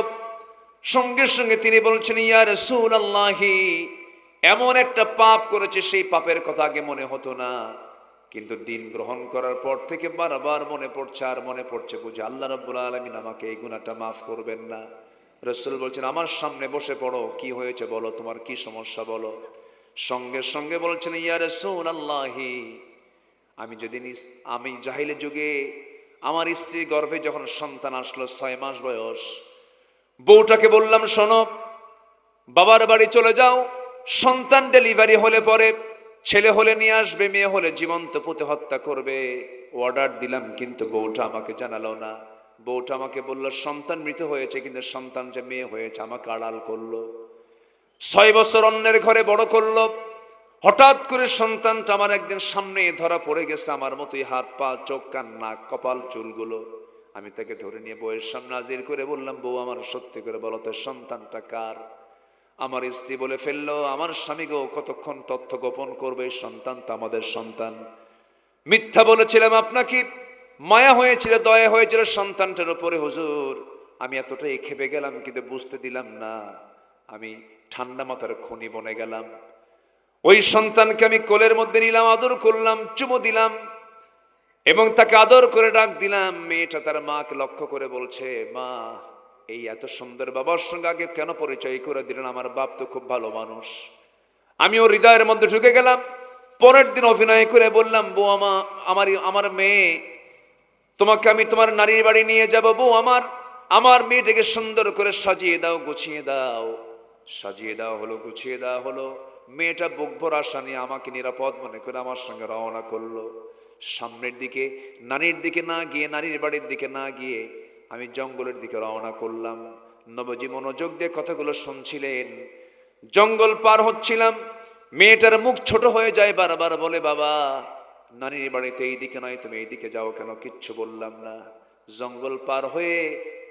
সঙ্গে সঙ্গে তিনি বলছেন, ইয়া রাসূলুল্লাহি, এমন একটা পাপ করেছে, সেই পাপের কথা আগে মনে হতো না, কিন্তু দিন গ্রহণ করার পর থেকে বারবার মনে পড়ছে, আর মনে পড়ছে, বুঝে আল্লাহ রাব্বুল আলামিন আমাকে এই গুনাহটা মাফ করবেন না। রাসূল বলছেন, আমার সামনে বসে পড়ো, কি হয়েছে বলো, তোমার কি সমস্যা বলো। সঙ্গে সঙ্গে বলছেন, ইয়া রাসূলুল্লাহি, আমি জাহিলি যুগে আমার স্ত্রীর গর্ভে যখন সন্তান আসলো 6 মাস বয়স, বউটাকে বললাম, শোনো, বাবার বাড়ি চলে যাও, সন্তান ডেলিভারি হলে পরে ছেলে হলে নিয়ে আসবে, মেয়ে হলে জীবন্ত পুঁতে হত্যা করবে। অর্ডার দিলাম, কিন্তু বউটা আমাকে জানালো না। বউটা আমাকে বলল সন্তান মৃত হয়েছে, কিন্তু সন্তান যে মেয়ে হয়েছে আমাকে আড়াল করলো। 6 বছর অন্যের ঘরে বড় করলো। হঠাৎ করে সন্তানটা আমার একদিন সামনে ধরা পড়ে গেছে, আমার মতোই, হাত পা, চোখ, কান, নাক, কপাল, চুলগুলো। আমি তাকে ধরে নিয়ে বউয়ের সামনে হাজির করে বললাম, বউ, আমার সত্যি করে বলো তো, সন্তানটা কার? আমার স্ত্রী বলে ফেললো, আমার স্বামী গো, কতক্ষণ তথ্য গোপন করবে, সন্তান তো আমাদের সন্তান। মিথ্যা বলেছিলাম আপনাকে, মায়া হয়েছিল, দয়া হয়েছিল সন্তানটার উপরে হুজুর। আমি এতটাই খেপে গেলাম, কিন্তু বুঝতে দিলাম না। আমি ঠান্ডা মাথার খনি বনে গেলাম। ওই সন্তানকে আমি কোলের মধ্যে নিলাম, আদর করলাম, চুমু দিলাম, এবং তাকে আদর করে ডাক দিলাম। মেয়েটা তার মাকে লক্ষ্য করে বলছে, মা, এই এত সুন্দর বাবার সঙ্গে আগে কেন পরিচয় করে দিলেন? আমার বাপ তো খুব ভালো মানুষ। আমি ওর হৃদয়ের মধ্যে ঢুকে গেলাম। পরের দিন অভিনয় করে বললাম, বউ, আমার মেয়ে, তোমাকে আমি তোমার নারীর বাড়ি নিয়ে যাব। বউ, আমার মেয়েটাকে সুন্দর করে সাজিয়ে দাও, গুছিয়ে দাও। সাজিয়ে দেওয়া হলো, গুছিয়ে দেওয়া হলো। মেয়েটা বুক ভরা আশা নিয়ে আমাকে নিরাপদ মনে করে আমার সঙ্গে রওনা করলো। সামনের দিকে, নারীর দিকে না গিয়ে, নারীর বাড়ির দিকে না গিয়ে আমি জঙ্গলের দিকে রওনা করলাম। নবজি মনোযোগ দিয়ে কথাগুলো শুনছিলেন। জঙ্গল পার হচ্ছিলাম, মেয়েটার মুখ ছোট হয়ে যায়, বারবার বলে, বাবা, নারীর বাড়িতে এইদিকে নয়, তুমি এইদিকে যাও কেন? কিচ্ছু বললাম না। জঙ্গল পার হয়ে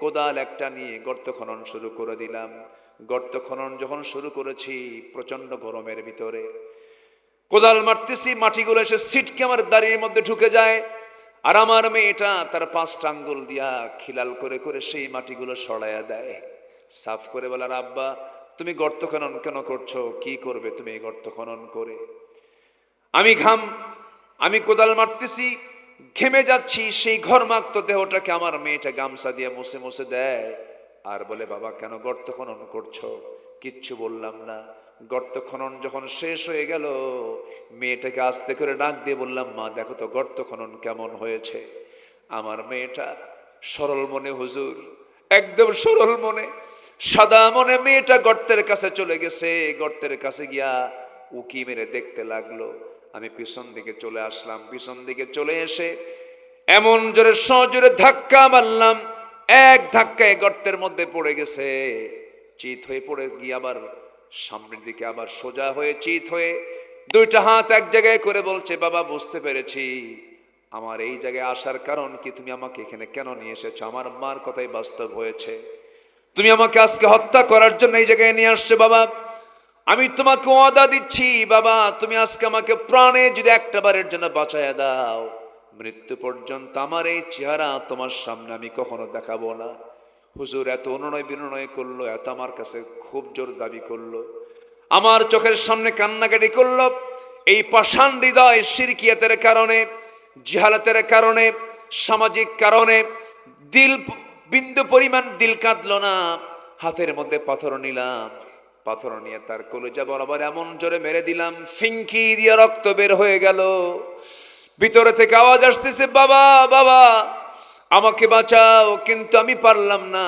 কোদাল একটা নিয়ে গর্ত খনন শুরু করে দিলাম। গর্ত খনন যখন শুরু করেছি, প্রচন্ড গরমের ভিতরে কোদাল মারতেছি, মাটিগুলো এসে ছিটকে আমার দাড়ির মধ্যে ঢুকে যায়। আর আমার মেয়েটা তার 5টা আঙ্গুল দিয়া খিলাল করে করে সেই মাটিগুলো সরাইয়া দেয়, সাফ করে বলে, আব্বা, তুমি গর্ত খনন কেন করছো? কি করবে তুমি এই গর্ত খনন করে? আমি কোদাল মারতেছি, ঘেমে যাচ্ছি, সেই ঘর্মাক্ত দেহটাকে আমার মেয়েটা গামছা দিয়ে মুছে মুছে দেয়, আর বলে, বাবা, কেন গর্ত খনন করছো? কিচ্ছু বললাম না। গর্ত খনন যখন শেষ হয়ে গেল, মেয়েটাকে আস্তে করে ডাক দিয়ে বললাম, মা, দেখো তো গর্ত খনন কেমন হয়েছে। আমার মেয়েটা সরল মনে, হুজুর, একদম সরল মনে, সাদা মনে মেয়েটা গর্তের কাছে চলে গেছে। গর্তের কাছে গিয়া উকি মেরে দেখতে লাগলো। আমি পিছন দিকে চলে আসলাম। পিছন দিকে চলে এসে এমন জোরে সজোরে ধাক্কা মারলাম, এক ধাক্কায় গর্তের মধ্যে পড়ে গেছে। চিত হয়ে পড়ে গিয়ে আবার সামনের দিকে আবার সোজা হয়ে চিত হয়ে 2টা হাত এক জায়গায় করে বলছে, বাবা, বুঝতে পেরেছি আমার এই জায়গায় আসার কারণ কি। তুমি আমাকে এখানে কেন নিয়ে এসেছো? আমার মার কথাই বাস্তব হয়েছে। তুমি আমাকে আজকে হত্যা করার জন্য এই জায়গায় নিয়ে আসছো। বাবা, আমি তোমাকে ওয়াদা দিচ্ছি, বাবা, তুমি আজকে আমাকে প্রাণে যদি একটা বারের জন্য বাঁচাইয়া দাও, মৃত্যু পর্যন্ত আমার এই চেহারা তোমার সামনে আমি কখনো দেখাবো না। হুজুর এত অনুনয় বিনয় করলো, এত আমার কাছে খুব জোর দাবি করলো, আমার চোখের সামনে কান্নাকাটি করলো। এই পাষাণ হৃদয় শিরকিয়াতের কারণে, জিহালাতের কারণে, সামাজিক কারণে দিল বিন্দু পরিমাণ দিল কাঁদলো না। হাতের মধ্যে পাথর নিলাম, পাথর নিয়ে তার কলিজা বরাবর এমন জোরে মেরে দিলাম, ফিঙ্কি দিয়ে রক্ত বের হয়ে গেল। ভিতরে থেকে আওয়াজ আসতেছে, বাবা, বাবা, আমাকে বাঁচাও। কিন্তু আমি পারলাম না।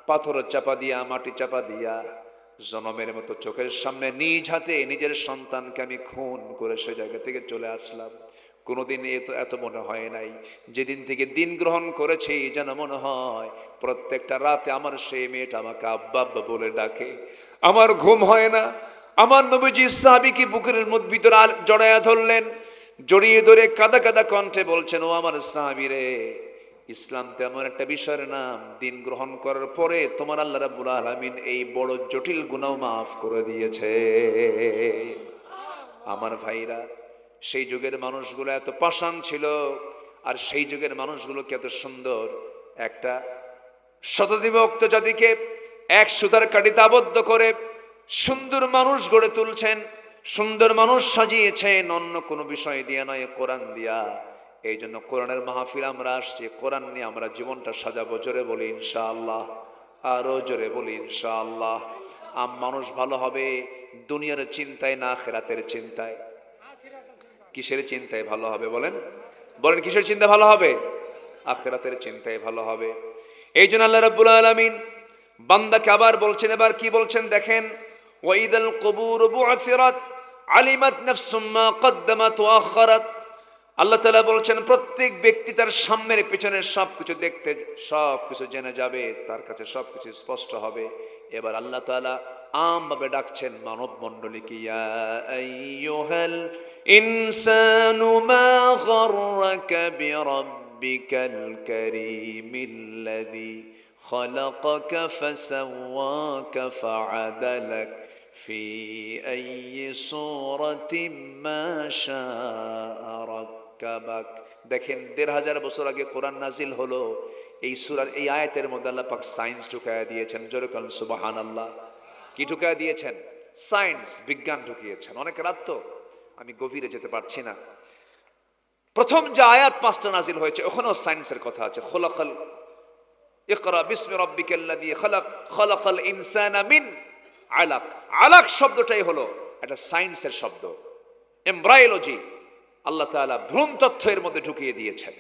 পাথর চাপা দিয়া, মাটি চাপা দিয়া, জনমের মতো চোখের সামনে নিজ হাতে নিজের সন্তানকে আমি খুন করে সে জায়গা থেকে চলে আসলাম। কোনোদিন এত মনে হয় নাই। যেদিন থেকে দিন গ্রহণ করেছি, যেন মনে হয় প্রত্যেকটা রাতে আমার সেই মেয়েটা আমাকে আব্বা আব্বা বলে ডাকে। আমার ঘুম হয় না। আমার নবীজি সাহাবীকে বুকের মধ্যে ভিতরে জড়াইয়া ধরলেন, জড়িয়ে ধরে কাদা কাদা কণ্ঠে বলছেন, ও আমার সাহাবী রে, ইসলাম তেমন একটা বিষয়ের নাম, দিন গ্রহণ করার পরে তোমার আল্লাহ রাব্বুল আলামিন এই বড় জটিল গুনাহ মাফ করে দিয়েছে। আমার ভাইরা, সেই যুগের মানুষগুলো এত পাষাণ ছিল, আর সেই যুগের মানুষগুলো কি এত সুন্দর। একটা শতবিভক্ত জাতিকে এক সুতার কাঠিতে আবদ্ধ করে সুন্দর মানুষ গড়ে তুলছেন, সুন্দর মানুষ সাজিয়েছেন, অন্য কোনো বিষয় দিয়ে নয়, কোরআন দিয়া। এই জন্য কোরআনের মাহফিল আমরা আসছি, কোরআন নিয়ে আমরা জীবনটা সাজাবো। জোরে বলি ইনশাআল্লাহ, আরো জোরে বলি ইনশাআল্লাহ। মানুষ ভালো হবে দুনিয়ার চিন্তায় না আখিরাতের চিন্তায়। কিসের চিন্তায় ভালো হবে বলেন? বলেন কিসের চিন্তা ভালো হবে? আখিরাতের চিন্তায় ভালো হবে। এই জন্য আল্লাহ রাব্বুল আলামিন বান্দাকে আবার বলছেন, এবার কি বলছেন দেখেন, ওয়াইদাল কুবুর বুআসিরাত আলিমাত নাফসুম মা কদ্দামাত ওয়া আখারাত। আল্লাহ তাআলা বলছেন প্রত্যেক ব্যক্তি তার সামনের পিছনের সবকিছু দেখতে, সবকিছু জেনে যাবে, তার কাছে সবকিছু স্পষ্ট হবে। এবার আল্লাহ তাআলা আমভাবে ডাকছেন মানব মণ্ডলীকে, ইয়া আইয়ুহাল ইনসানু মা গাররাকা বিরাব্বিকাল কারীমিল্লাযী খালাকাকা ফাসাওয়াকা ফাআদালাক ফি আইয়ি সূরাতিন মা শাআ রাক্কাবাক। দেখেন ১৫০০ বছর আগে কোরআন নাজিল হলো, এই সূরার এই আয়াতের মধ্যে আল্লাহ পাক সায়েন্স ঢুকায়া দিয়েছেন। জোরে বলেন সুবহানাল্লাহ। কি ঢুকায়া দিয়েছেন? সায়েন্স, বিজ্ঞান ঢুকিয়েছেন। অনেক রাত তো আমি গভীরে যেতে পারছি না। প্রথম যে আয়াত ৫টা নাজিল হয়েছে ওখানেও সায়েন্সের কথা আছে। খলাকাল ইকরা বিসমি রাব্বিকাল্লাযী খালাক খালাকাল ইনসানা মিন আলাক। আলাক শব্দটাই হলো একটা সায়েন্সের শব্দ, এমব্রায়োলজি। আল্লাহ তাআলা ভ্রূণ তথ্য এর মধ্যে ঢুকিয়ে দিয়েছেন।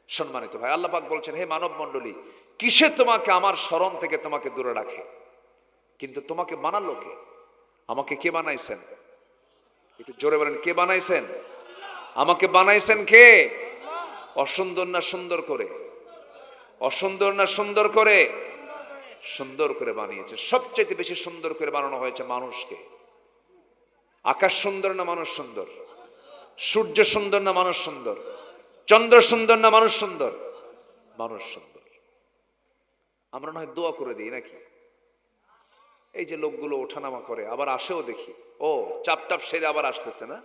সম্মানিত ভাই, আল্লাহ পাক বলছেন, হে মানব মণ্ডলী, কিসে তোমাকে আমার স্মরণ থেকে তোমাকে দূরে রাখে? কিন্তু তোমাকে বানালো কে? আমাকে কে বানাইছেন? একটু জোরে বলেন, কে বানাইছেন? আমাকে বানাইছেন কে? অসুন্দর না সুন্দর করে? অসুন্দর না সুন্দর করে? সুন্দর করে বানিয়েছে। সবচেয়ে বেশি সুন্দর করে বানানো হয়েছে মানুষকে। আকাশ সুন্দর না মানুষ সুন্দর? সূর্য সুন্দর না মানুষ সুন্দর? চন্দ্র সুন্দর না মানুষ সুন্দর? মানুষ সুন্দর। আমরা না হয় দোয়া করে দিই নাকি? এই যে লোকগুলো ওঠানামা করে আবার আসেও দেখি, ও চাপ টাপ সেরে আবার আসতেছে না?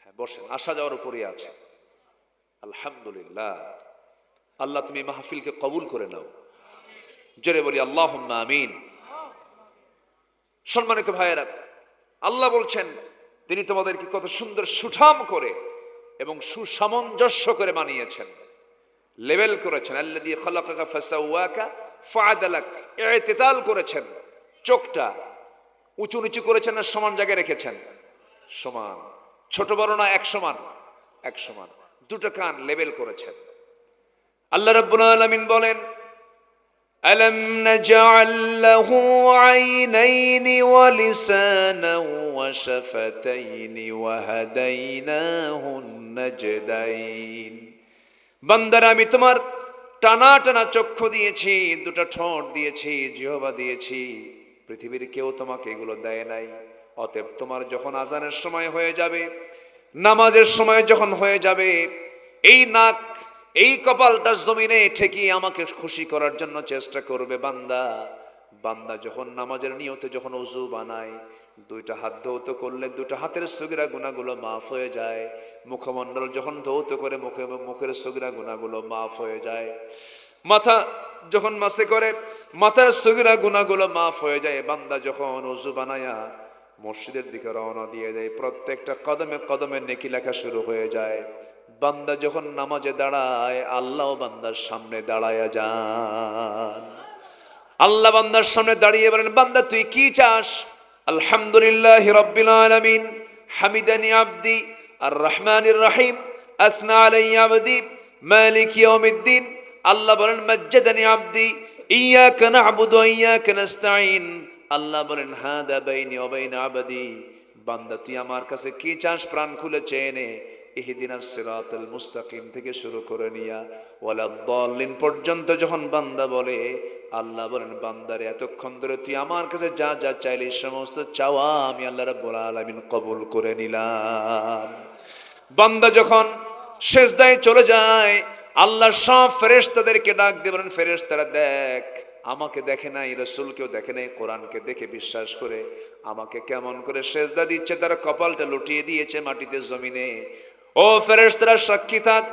হ্যাঁ বসেন, আসা যাওয়ার উপরই আছে। আলহামদুলিল্লাহ। আল্লাহ তুমি মাহফিলকে কবুল করে নাও। জোরে বলি আল্লাহুম্মা আমিন। সম্মানিত ভাইয়েরা, আল্লাহ বলছেন তিনি তোমাদেরকে কত সুন্দর সুঠাম করে এবং সুসামঞ্জস্য করে বানিয়েছেন, লেভেল করেছেন। আল্লাযী খালাকাকা ফাসাওয়াকা ফাআদালাক, ইতিদাল করেছেন। চোখটা উঁচু নিচু করেছেন না সমান জায়গায় রেখেছেন? সমান। ছোট বড় না এক সমান? এক সমান। দুটো কান লেভেল করেছেন। আল্লাহ রাব্বুল আলামিন বলেন, আলাম নাজআল লাহু আইনাইনি ওয়া লিসানান ওয়া শাফাতাইনি ওয়া হাদাইনাহুন নাজদাইন। বান্দারা, আমি তোমার টানা টানা চক্ষু দিয়েছি, দুটো ঠোঁট দিয়েছি, জিহ্বা দিয়েছি। পৃথিবীর কেউ তোমাকে এগুলো দেয় নাই। অতএব তোমার যখন আজানের সময় হয়ে যাবে, নামাজের সময় যখন হয়ে যাবে, এই নাক এই কপালটা জমিনে ঠেকিয়ে আমাকে খুশি করার জন্য চেষ্টা করবে বান্দা। বান্দা যখন নামাজের নিয়তে যখন ওযু বানায়, দুইটা হাত ধৌত করলে দুটো হাতের সগীরা গুনাহগুলো মাফ হয়ে যায়। মুখমণ্ডল যখন ধৌত করে মুখের সগীরা গুনাহগুলো মাফ হয়ে যায়। মাথা যখন মাসে করে মাথার সগীরা গুনাহগুলো মাফ হয়ে যায়। বান্দা যখন ওযু বানায়া মসজিদের দিকে রওনা দিয়ে দেয়, প্রত্যেকটা কদমে কদমে নেকি লেখা শুরু হয়ে যায়। বান্দা যখন নামাজে দাঁড়ায়, আল্লাহ বান্দার সামনে দাঁড়ায়া যান। আল্লাহ বান্দার সামনে দাঁড়িয়ে বলেন, বান্দা তুই কি চাস? আলহামদুলিল্লাহি রাব্বিল আলামিন, হামিদানি আবদি, আর রহমানির রহিম, আসনা আলাইয়া আবদি, মালিক ইয়াউমিদ্দিন। আল্লাহ বলেন, মাজ্জাদানি আবদি, ইয়াকা না'বুদু ওয়া ইয়াকা নাস্তাঈন। আল্লাহ বলেন, হাদা বাইনি ওয়া বাইনা আবদি। বান্দা তুই আমার কাছে কি চাস? প্রাণ খুলে চেয়ে নে। ইহদিনাস সিরাতাল মুস্তাকিম থেকে শুরু করে নিয়া ওয়ালাদ-দাল্লিন পর্যন্ত যখন বান্দা বলে, আল্লাহ বলেন, বান্দারে এতক্ষণ ধরে তুই আমার কাছে যা যা চাইলি সমস্ত চাওয়া আমি আল্লাহ রাব্বুল আলামিন কবুল করে নিলাম। বান্দা যখন সিজদায় চলে যায়, আল্লাহ সব ফেরেশতাদেরকে ডাক দিয়ে বলেন, ফেরেশতারা দেখ আমাকে দেখে নাই, রাসূলকেও দেখে নাই, কোরআনকে দেখে বিশ্বাস করে আমাকে কেমন করে সেজদা দিচ্ছে, তার কপালটা লুটিয়ে দিয়েছে মাটিতে জমিনে। ও ফেরেশতারা সাক্ষী থাক,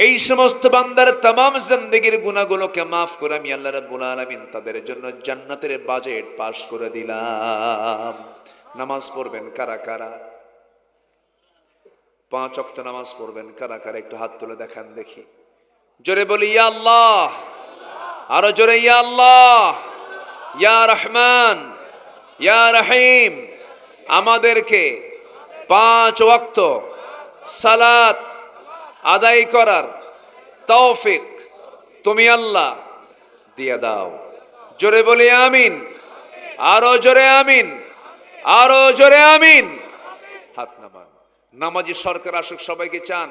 এই সমস্ত বান্দার তামাম জিন্দেগীর গুনাহগুলোকে মাফ করে আমি আল্লাহ রাব্বুল আলামিন তাদের জন্য জান্নাতের বাজেট পাস করে দিলাম। নামাজ পড়বেন কারা কারা? 5 ওয়াক্ত নামাজ পড়বেন কারা কারা? একটু হাত তুলে দেখান দেখি। জোরে বলি ইয়া আল্লাহ, আরো জোরে ইয়া আল্লাহ, ইয়া রহমান, ইয়া রহিম। আমাদেরকে 5 ওয়াক্ত সালাত আদায় করার তৌফিক তুমি আল্লাহ দিয়ে দাও। জোরে বলি আমিন, আরো জোরে আমিন, আরো জোরে আমিন। হাত নামান। নামাজি সরকার আসুক, সবাইকে চান?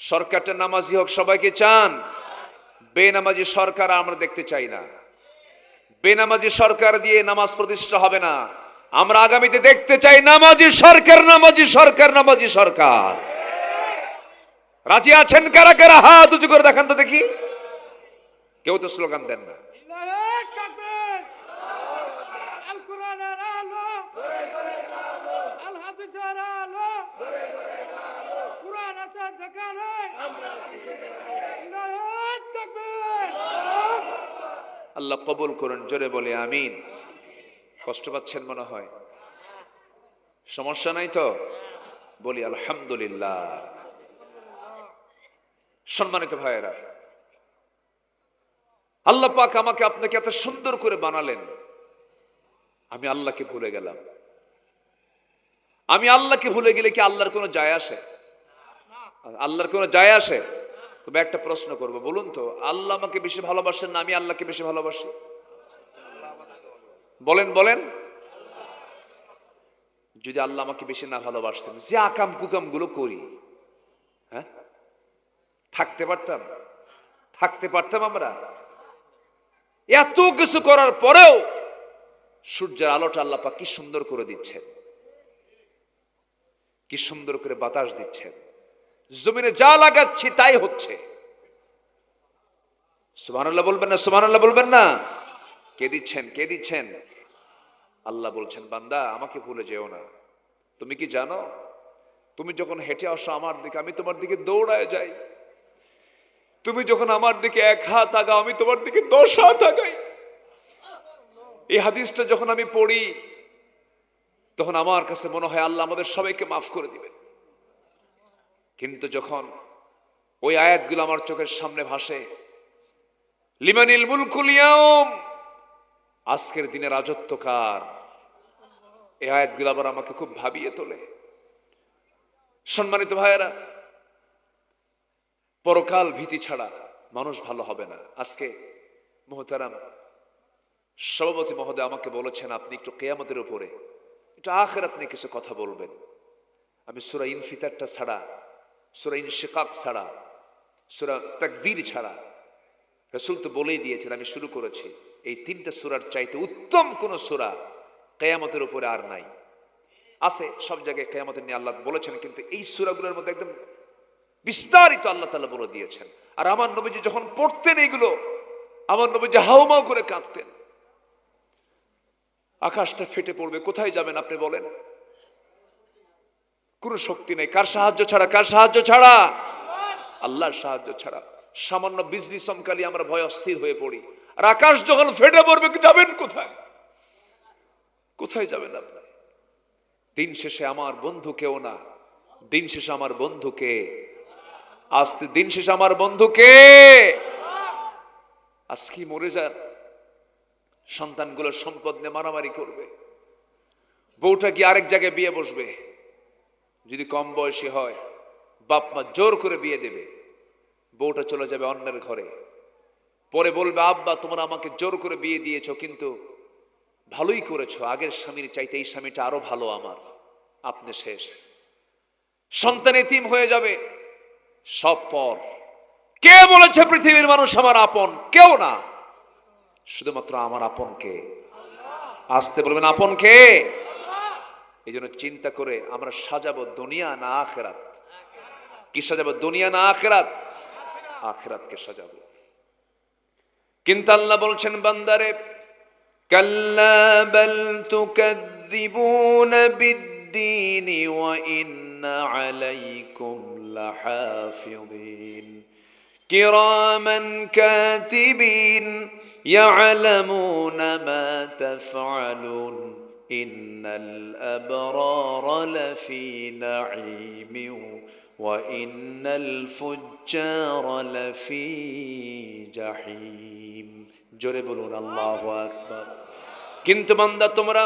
সরকারটা নামাজি হোক, সবাইকে চান? বেনামাজি সরকার আমরা দেখতে চাই না। বেনামাজি সরকার দিয়ে নামাজ প্রতিষ্ঠা হবে না। আমরা আগামীতে দেখতে চাই নামাজি সরকার, নামাজি সরকার, নামাজি সরকার। রাজি আছেন কারা কারা? হাত উঁচু করে দেখান তো দেখি। কেউ তো স্লোগান দেন না। আল্লাহ কবুল করুন, জোরে বলে আমিন। কষ্ট পাচ্ছেন মনে হয়? সমস্যা নাই তো? বলি আলহামদুলিল্লাহ। সম্মানিত ভাইয়েরা, আল্লাহ পাক আমাকে আপনাকে এত সুন্দর করে বানালেন, আমি আল্লাহকে ভুলে গেলাম। আমি আল্লাহকে ভুলে গেলে কি আল্লাহর কোনো যায় আসে? আল্লাহর কোনো যায় আসে? তবে একটা প্রশ্ন করবো, বলুন তো, আল্লাহ আমাকে বেশি ভালোবাসেন না আমি আল্লাহকে বেশি ভালোবাসি? বলেন বলেন। যদি আল্লাহ আমাকে বেশি না ভালোবাসতেন, যে আকাম কুকাম গুলো করি, হ্যাঁ, থাকতে পারতাম? থাকতে পারতাম আমরা? এত কিছু করার পরেও সূর্যের আলোটা আল্লাহ পাক কি সুন্দর করে দিচ্ছেন, কি সুন্দর করে বাতাস দিচ্ছেন, জমিনে যা লাগাচ্ছি তাই হচ্ছে। সুবহানাল্লাহ বলবেন না? সুবহানাল্লাহ বলবেন না? কে দিচ্ছেন? কে দিচ্ছেন? আল্লাহ বলছেন, বান্দা আমাকে ভুলে যেও না। তুমি কি জানো, তুমি যখন হেঁটে আসো আমার দিকে, আমি তোমার দিকে দৌড়ায় যাই। তুমি যখন আমার দিকে 1 হাত আগাও, আমি তোমার দিকে 10 হাত আগাই। এই হাদিসটা যখন আমি পড়ি, তখন আমার কাছে মনে হয় আল্লাহ আমাদের সবাইকে মাফ করে দিবেন। কিন্তু যখন ওই আয়াতগুলো আমার চোখের সামনে ভাসে, লিমানিল মুলকুল ইয়াউম, আজকের দিনে রাজত্ব কার, এই আয়াতগুলো আবার আমাকে খুব ভাবিয়ে তোলে। সম্মানিত ভাইয়েরা, পরকাল ভীতি ছাড়া মানুষ ভালো হবে না। আজকে মুহতারাম সভাপতি মহোদয় আমাকে বলেছেন, আপনি একটু কিয়ামতের উপরে, একটু আখিরাত নিয়ে কিছু কথা বলবেন। আমি সূরা ইনফিতারটা ছাড়া, সূরা ইনশিকাক ছাড়া, সূরা তাকবীর ছাড়া, রাসূল তো বলেই দিয়েছেন, আমি শুরু করেছি, এই 3টা সূরার চাইতে উত্তম কোন সূরা কিয়ামতের উপরে আর নাই। আছে সব জায়গায় কিয়ামতের নিয়ে আল্লাহ বলেছেন, কিন্তু এই সূরাগুলোর মধ্যে একদম বিস্তারিত আল্লাহ তাআলা বলে দিয়েছেন। আর আমার নবীজি যখন পড়তেন এগুলো, আমার নবীজি হাউমাউ করে কাঁদতেন। আকাশটা ফেটে পড়বে, কোথায় যাবেন আপনি বলেন? কোনো শক্তি নেই। কার সাহায্য ছাড়া? কার সাহায্য ছাড়া? আল্লাহর সাহায্য ছাড়া। সামান্য বিজলি চমকালি আমরা ভয় অস্থির হয়ে পড়ি। আর আকাশ যখন ফেটে পড়বে, যাবেন কোথায়? কোথায় যাবেন আপনি? দিন শেষে আমার বন্ধু কেউ না, দিন শেষে আমার বন্ধুকে, আজকে দিন শেষে আমার বন্ধুকে। আজকে মরে যান, সন্তানগুলো সম্পদ নিয়ে মারামারি করবে, বউটা কি আরেক জায়গায় বিয়ে বসবে, যদি কম বয়সী হয় বাপ মা জোর করে বিয়ে দেবে, বউটা চলে যাবে অন্যের ঘরে, পরে বলবে আব্বা তোমরা আমাকে জোর করে বিয়ে দিয়েছো, কিন্তু ভালোই করেছো, আগের স্বামীর চাইতে এই স্বামীটা আরো ভালো আমার, আপনি শেষ। সন্তান এতিম হয়ে যাবে, সব পর। কে বলেছে পৃথিবীর মানুষ আমার আপন? কেউ না, শুধুমাত্র আমার আপন কে? আসতে বলবেন আপন কে? এই জন্য চিন্তা করে আমরা সাজাবো দুনিয়া না আখিরাত? কি সাজাবো, দুনিয়া না আখিরাত? আখিরাতকে সাজাবো। কিন্তু আল্লাহ বলছেন বান্দারে, কাল্লা বাল তুকাযযিবুনা বিদ্দীনি ওয়া ইন্না আলাইকুম লাহাফিযিন কিরামান কাতিবিন ইয়ালামুনা মা তাফআলুন ইন্নাল আবরারা লাফি নাঈমিন ওয়া ইন্নাল ফুজ্জারা লাফি জাহিম। জোরে বলুন আল্লাহু আকবার। কিন্তু বান্দা, তোমরা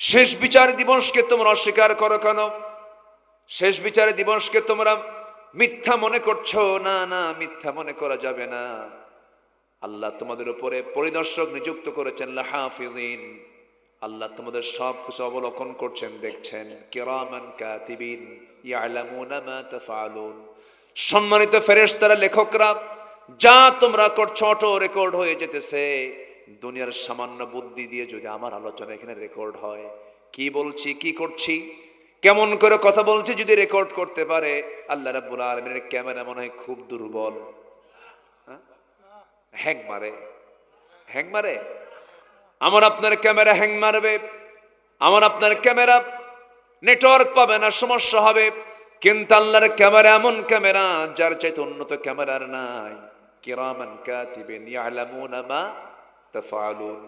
শেষ বিচার দিবসকে তোমরা অস্বীকার করো কেন? শেষ বিচার দিবসকে তোমরা মিথ্যা মনে করছো। না না, মিথ্যা মনে করা যাবে না। আল্লাহ তোমাদের উপরে পরিদর্শক নিযুক্ত করেছেন, লাহাফিযিন। আল্লাহ তোমাদের সব কিছু অবলোকন করছেন, দেখছেন। কিরামান কাতিবিন ইয়ালামুনা মা তাফআলুন। সম্মানিত ফেরেশতারা, লেখকরা, যা তোমরা করছো অটো রেকর্ড হয়ে যেতেছে। দুনিয়ার সামান্য বুদ্ধি দিয়ে যদি আমার আলোচনা এখানে রেকর্ড হয়, কি বলছি, কি করছি, কেমন করে কথা বলছি যদি রেকর্ড করতে পারে, আল্লাহ রাব্বুল আলামিনের ক্যামেরা মনে হয় খুব দুর্বল। হ্যাং মারে, হ্যাং মারে। আমার আপনার ক্যামেরা হ্যাং মারবে, আমার আপনার ক্যামেরা নেটওয়ার্ক পাবে না, সমস্যা হবে। কিন্তু আল্লাহর ক্যামেরা এমন ক্যামেরা যার চাইতে উন্নত ক্যামেরার নাই। কিরামান কাতিবিন ইয়ালামুনা মা তাফআলুন।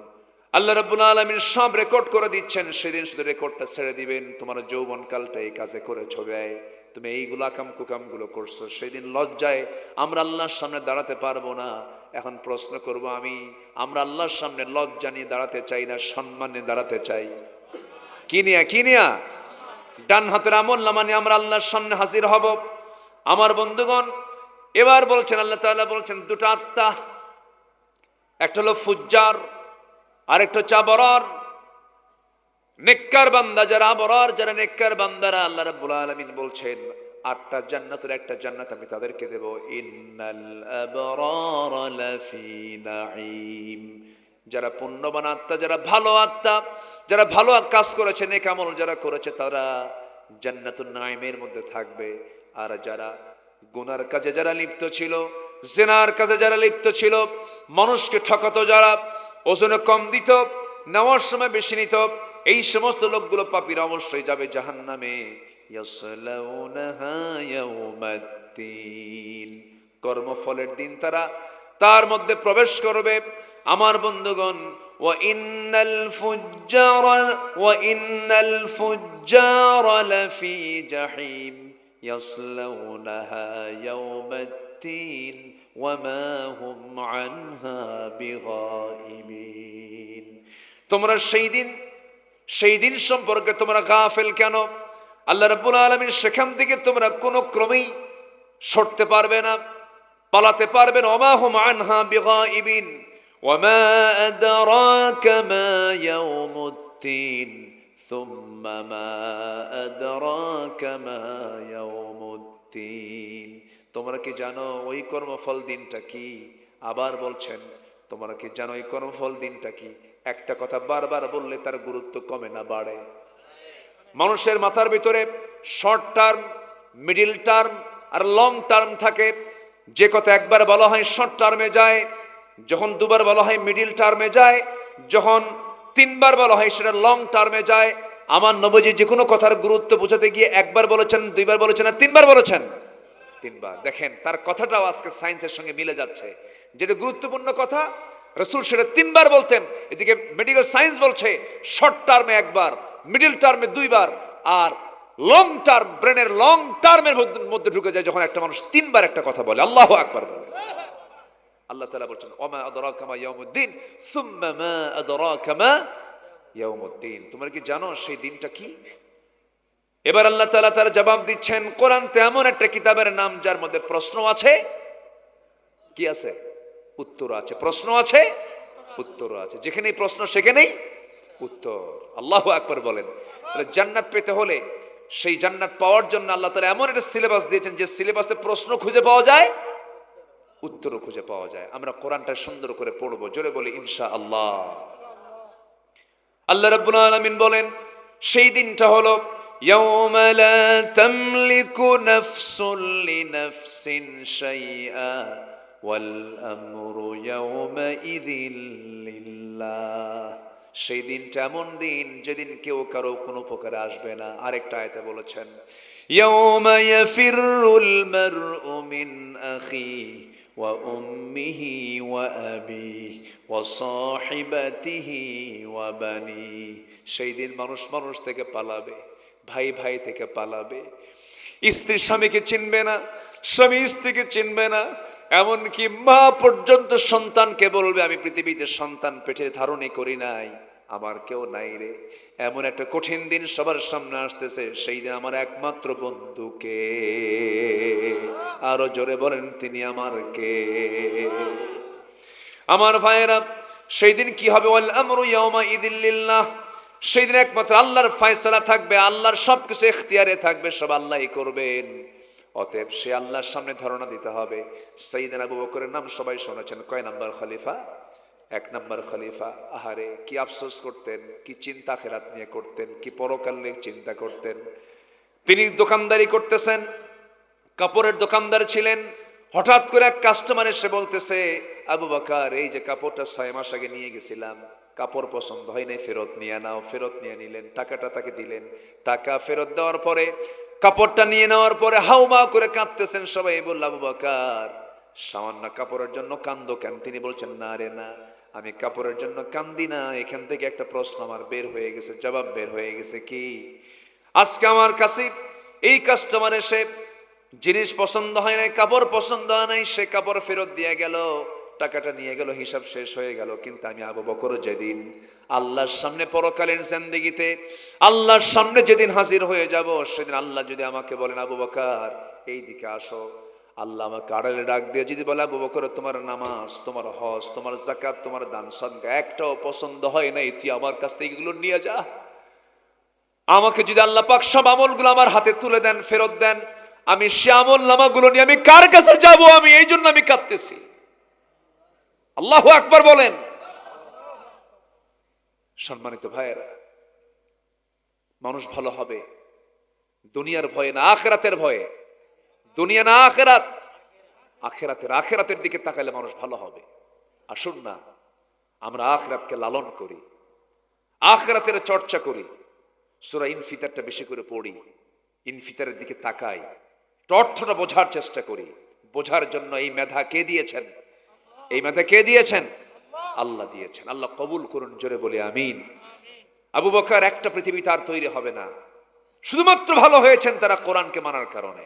আল্লাহ রাব্বুল আলামিন সব রেকর্ড করে দিচ্ছেন। সেদিন শুধু রেকর্ডটা ছেড়ে দিবেন, তোমার যৌবনকালটা এই কাজে করেছো ব্যয়, তুমি এইগুলো আকাম কুকামগুলো করছো। সেদিন লজ্জায় আমরা আল্লাহর সামনে দাঁড়াতে পারবো না। এখন প্রশ্ন করব আমরা আল্লাহর সামনে লজ্জা নিয়ে দাঁড়াতে চাই না সম্মান নিয়ে দাঁড়াতে চাই? কি নিয়া ডান হাতের আমল নামা নিয়ে আমরা আল্লাহর সামনে হাজির হব। আমার বন্ধুগণ, এবার বলছেন আল্লাহ তাআলা বলছেন দুটো আত্মা, একটা হলো ফুজ্জার আর একটা হচ্ছে আবরার। নেককার বান্দা যারা, আবরার যারা, নেককার বান্দারা, আল্লাহ রাব্বুল আলামিন বলছেন 8টা জান্নাতের একটা জান্নাত আমি তাদেরকে দেব। ইন্নাল আবরারা লাফি নাঈম। যারা পুণ্যবান আত্মা, যারা ভালো আত্মা, যারা ভালো কাজ করেছে, নেক আমল যারা করেছে, তারা জান্নাতুন নাঈমের মধ্যে থাকবে। আর যারা গুনার কাজে যারা লিপ্ত ছিল, জিনার কাজে যারা লিপ্ত ছিল, মানুষকে ঠকাতো, যারা ওজনে কম দিত, নেওয়ার সময় বেশি নিত, এই সমস্ত লোকগুলো পাপীরা অবশ্যই যাবে জাহান্নামে। ইয়াসলাউনাহা ইয়াউমাদ্দিন। কর্মফলের দিন তারা তার মধ্যে প্রবেশ করবে। আমার বন্ধুগণ, ওয়া ইন্নাল ফুজ্জারা লাফি জাহিম ইয়াসলাউনাহা ইয়াউমাদ্দিন ওয়া মা হুম আনহা বিগাইবিন। তোমরা সেই দিন সম্পর্কে তোমরা গাফেল কেন? আল্লাহ রাব্বুল আলামিন সেখান থেকে তোমরা কোনো ক্রমেই সরতে পারবে না, পালাতে পারবে না। ওমা হুম আনহা বিগাইবিন ওয়ামা আদরাকা মা ইয়াউমুদ্দিন সুম্মা মা আদরাকা মা ইয়াউমুদ্দিন। তোমরা কি জানো ওই কর্মফল দিনটা কি? আবার বলছেন, তোমরা কি জানো ওই কর্মফল দিনটা কি? একটা কথা বারবার বললে তার গুরুত্ব কমে না, বাড়ে। মানুষের মাথার ভিতরে শর্ট টার্ম, মিডিল টার্ম আর লং টার্ম থাকে। যে কথা একবার বলা হয় শর্ট টার্মে যায়, যখন দুবার বলা হয় মিডিল টার্মে যায়, যখন তিনবার বলা হয় সেটা লং টার্মে যায়। আমার নবীজি যে কোনো কথার গুরুত্ব বোঝাতে গিয়ে একবার বলেছেন, দুইবার বলেছেন, আর তিনবার বলেছেন। তিনবার। দেখেন তার কথাটাও আজকে সায়েন্সের সঙ্গে মিলে যাচ্ছে। যেটা গুরুত্বপূর্ণ কথা রাসূল সেটা তিনবার বলতেন। এদিকে মেডিকেল সায়েন্স বলছে শর্ট টার্মে একবার, মিডিল টার্মে দুইবার, আর লং টার্ম, ব্রেনের লং টার্মের মধ্যে ঢুকে যায় যখন একটা মানুষ তিনবার একটা কথা বলে, আল্লাহু আকবার বলে। আল্লাহ তাআলা বলছেন ওমা আদরাকা মা ইয়াউমুদ্দিন সুম্মা মা আদরাকা মা ইয়াউমুদ্দিন। তোমরা কি জানো সেই দিনটা কি? এবার আল্লাহ তাআলা তার জবাব দিচ্ছেন, কোরআন তো এমন একটা কিতাবের নাম যার মধ্যে প্রশ্ন আছে, কি আছে? উত্তর আছে। প্রশ্ন আছে, উত্তর আছে। যেখানেই প্রশ্ন সেখানেই উত্তর। আল্লাহু আকবার বলেন। তাহলে জান্নাত পেতে হলে, সেই জান্নাত পাওয়ার জন্য আল্লাহ তাআলা এমন একটা সিলেবাস দিয়েছেন যে সিলেবাসে প্রশ্ন খুঁজে পাওয়া যায়, উত্তরও খুঁজে পাওয়া যায়। আমরা কোরআনটা সুন্দর করে পড়বো, জোরে বলি ইনশাআল্লাহ। আল্লাহ রাব্বুল আলামিন বলেন সেই দিনটা হলো ইয়াউমা লা তামলিকু নাফসুন লিনাফসিন শাইআ ওয়াল আমরু ইয়াওমাইযিল লিল্লাহ। সেই দিনটা এমন দিন যেদিন কেউ কারো কোনো উপকারে আসবে না। আরেকটা আয়াতে বলেছেন, ইয়াওমা ইয়াফিরুল মারউ মিন আখিহি ওয়া উম্মিহি ওয়া আবিহি ওয়া সাহিবাতিহি ওয়া বানিহি। সেই দিন মানুষ মানুষ থেকে পালাবে, ভাই ভাই থেকে পালাবে, স্ত্রী স্বামীকে চিনবে না, স্বামী স্ত্রীকে চিনবে না, এমনকি মা পর্যন্ত সন্তানকে বলবে আমি পৃথিবীতে সন্তান পেটে ধারণই করি নাই, আমার কেউ নাই রে। এমন একটা কঠিন দিন সবার সামনে আসতেছে। সেই দিন আমার একমাত্র বন্ধুকে, আরো জোরে বলেন তিনি আমার কে। আমার ভাইয়েরা, সেই দিন কি হবে? ওয়াল আমরু ইয়াওমাইযিল লিল্লাহ। সেই দিন একমাত্র আল্লাহর ফয়সালা থাকবে, আল্লাহর সবকিছু ইখতিয়ারে থাকবে, সব আল্লাহই করবেন। অতএব সে আল্লাহর সামনে ধারণা দিতে হবে। সাইয়েদনা আবু বকরের নাম সবাই শুনেছেন। কয় নাম্বার খলিফা? 1 নাম্বার খলিফা। আহারে কি আফসোস করতেন, কি চিন্তা আখিরাত নিয়ে করতেন, কি পরকাল নিয়ে চিন্তা করতেন। তিনি দোকানদারি করতেছেন, কাপড়ের দোকানদার ছিলেন। হঠাৎ করে এক কাস্টমার এসে বলতেছে, আবু বকর এই যে কাপড়টা 6 মাস আগে নিয়ে গেছিলাম, কাপড় পছন্দ হয় নাই, ফেরত নিয়ে নাও। ফেরত নিয়ে নিলেন, টাকাটা তাকে দিলেন। টাকা ফেরত দেওয়ার পরে, কাপড়টা নিয়ে নেওয়ার পরে হাউমা করে কাঁদতেছেন। সবাই বলল, আবু বকর সামান্য কাপড়ের জন্য কান্দো কেন? তিনি বলছেন, না রে না, আমি কাপড়ের জন্য কান্দি না। এখান থেকে একটা প্রশ্ন আমার বের হয়ে গেছে, জবাব বের হয়ে গেছে। কি? আজকে আমার কাছে এই কাস্টমার এসে জিনিস পছন্দ হয় নাই, কাপড় পছন্দ হয় নাই, সে কাপড় ফেরত দিয়ে গেল, টাকাটা নিয়ে গেল, হিসাব শেষ হয়ে গেল। কিন্তু আমি আবু বকর যেদিন আল্লাহর সামনে পরকালের জিন্দেগিতে আল্লাহর সামনে যেদিন হাজির হয়ে যাব, সেদিন আল্লাহ যদি আমাকে বলেন, আবু বকর এই দিকে আসো, আল্লাহ আমাকে আড়ালে ডাক দিয়ে যদি বলে, আবু বকর তোমার নামাজ, তোমার হজ, তোমার যাকাত, তোমার দান সদকা একটাও পছন্দ হয় নাই, তুই আমার কাছ থেকে এগুলো নিয়ে যা। আমাকে যদি আল্লাহ পাক সব আমলগুলো আমার হাতে তুলে দেন, ফেরত দেন, আমি সে আমল নামাগুলো নিয়ে আমি কার কাছে যাব? আমি এই জন্য আমি কাঁদতেছি। আল্লাহু আকবার বলেন। সম্মানিত ভাইয়েরা, মানুষ ভালো হবে দুনিয়ার ভয়ে না, আখিরাতের ভয়ে। দুনিয়া না আখিরাত, আখিরাতের দিকে তাকালে মানুষ ভালো হবে। আসুন না আমরা আখিরাতকে লালন করি, আখিরাতের চর্চা করি। সূরা ইনফিতারটা বেশি করে পড়ি, ইনফিতারের দিকে তাকাই, অর্থটা বোঝার চেষ্টা করি। বোঝার জন্য এই মেধা কে দিয়েছেন? এই মেধা কে দিয়েছেন? আল্লাহ দিয়েছেন। আল্লাহ কবুল করুন, জোরে বলে আমিন। আবু বকর একটা পৃথিবী তার তৈরি হবে না, শুধুমাত্র ভালো হয়েছেন তারা কোরআনকে মানার কারণে।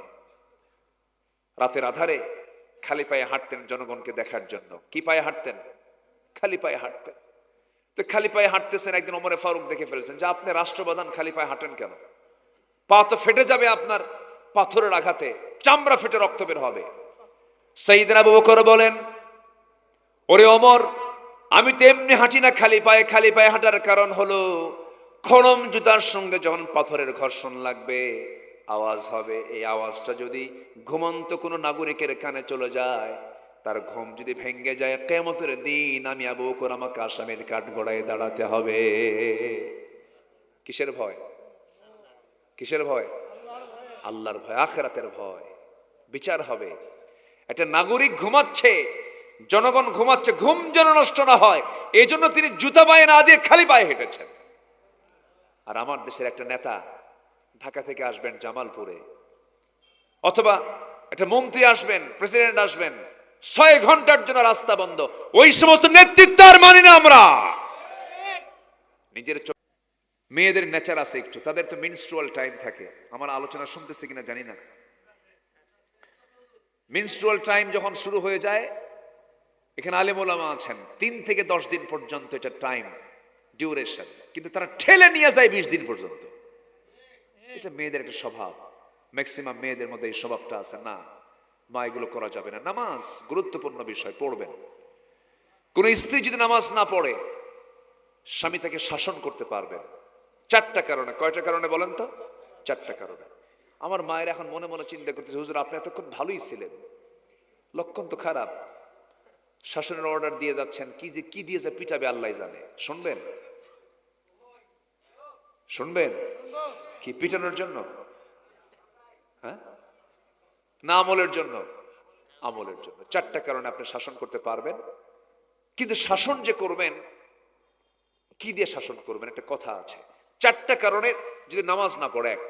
রাতের আধারে খালি পায়ে হাঁটতেন জনগণকে দেখার জন্য। কি পায়ে হাঁটতেন? খালি পায়ে হাঁটতেন। তো খালি পায়ে হাঁটতেছেন, একদিন ওমরে ফারুক দেখে ফেলছেন যে আপনি রাষ্ট্রপ্রধান, খালি পায়ে হাঁটেন কেন? পা তো ফেটে যাবে আপনার পাথরের আঘাতে, চামড়া ফেটে রক্ত বের হবে। সাইয়েদনা আবু বকর বলেন, ওরে ওমর, আমি তো এমনি হাঁটি না খালি পায়ে। খালি পায়ে হাঁটার কারণ হলো খড়ম জুতার সঙ্গে যখন পাথরের ঘর্ষণ লাগবে আওয়াজ হবে। এই আওয়াজটা যদি ঘুমন্ত কোনো নাগরিকের কানে চলে যায়, তার ঘুম যদি ভেঙ্গে যায়, কিয়ামতের দিন আমি আবু বকর আমাকে আসামির কাঠগড়ায় দাঁড়াতে হবে। কিসের ভয়? কিসের ভয়? আল্লাহর ভয়, আখিরাতের ভয়। বিচার হবে। একটা নাগরিক ঘুমাচ্ছে, জনগণ ঘুমাচ্ছে, ঘুম যেন নষ্ট না হয় এই জন্য তিনি জুতা পায়ে না দিয়ে খালি পায়ে হেঁটেছেন। আর আমার দেশের একটা নেতা ঢাকা থেকে আসবেন জামালপুরে, অথবা একটা মন্ত্রী আসবেন, প্রেসিডেন্ট আসবেন, 6 ঘন্টার জন্য রাস্তা বন্ধ। ওই সমস্ত নেতৃত্ব আর মানি না আমরা। নিজের মেয়েদের নেচার আছে একটু, তাদের তো মেনস্ট্রুয়াল টাইম থাকে। আমার আলোচনা শুনতেছে কিনা জানি না। মেনস্ট্রুয়াল টাইম যখন শুরু হয়ে যায়, এখানে আলেম ওলামা আছেন, 3 থেকে 10 দিন পর্যন্ত এটা টাইম ডিউরেশন, কিন্তু তারা ঠেলে নিয়ে যায় 20 দিন পর্যন্ত। এটা মেয়েদের একটা স্বভাব। ম্যাক্সিমাম মেয়েদের মধ্যে এই স্বভাবটা আছে। না মা, এগুলো করা যাবে না। নামাজ গুরুত্বপূর্ণ বিষয়, পড়বেন। কোন স্ত্রী যদি নামাজ না পড়ে, স্বামী তাকে শাসন করতে পারবেন 4টা কারণে। কয়টা কারণে বলেন তো? 4টা কারণে। আমার মায়ের এখন মনে মনে চিন্তা করতেছে, হুজুর আপনি এতক্ষণ ভালোই ছিলেন, লক্ষণ তো খারাপ, শাসনের অর্ডার দিয়ে যাচ্ছেন, কি যে কি দিয়েছে পিটাবে আল্লাহ জানে। শুনবেন? শুনবেন? কি পিটানোর জন্য? হ্যাঁ, না আমলের জন্য? আমলের জন্য। 4টা কারণে আপনি শাসন করতে পারবেন। কিন্তু শাসন যে করবেন, কি দিয়ে শাসন করবেন একটা কথা আছে। 4টা কারণে যদি নামাজ না পড়ে, এক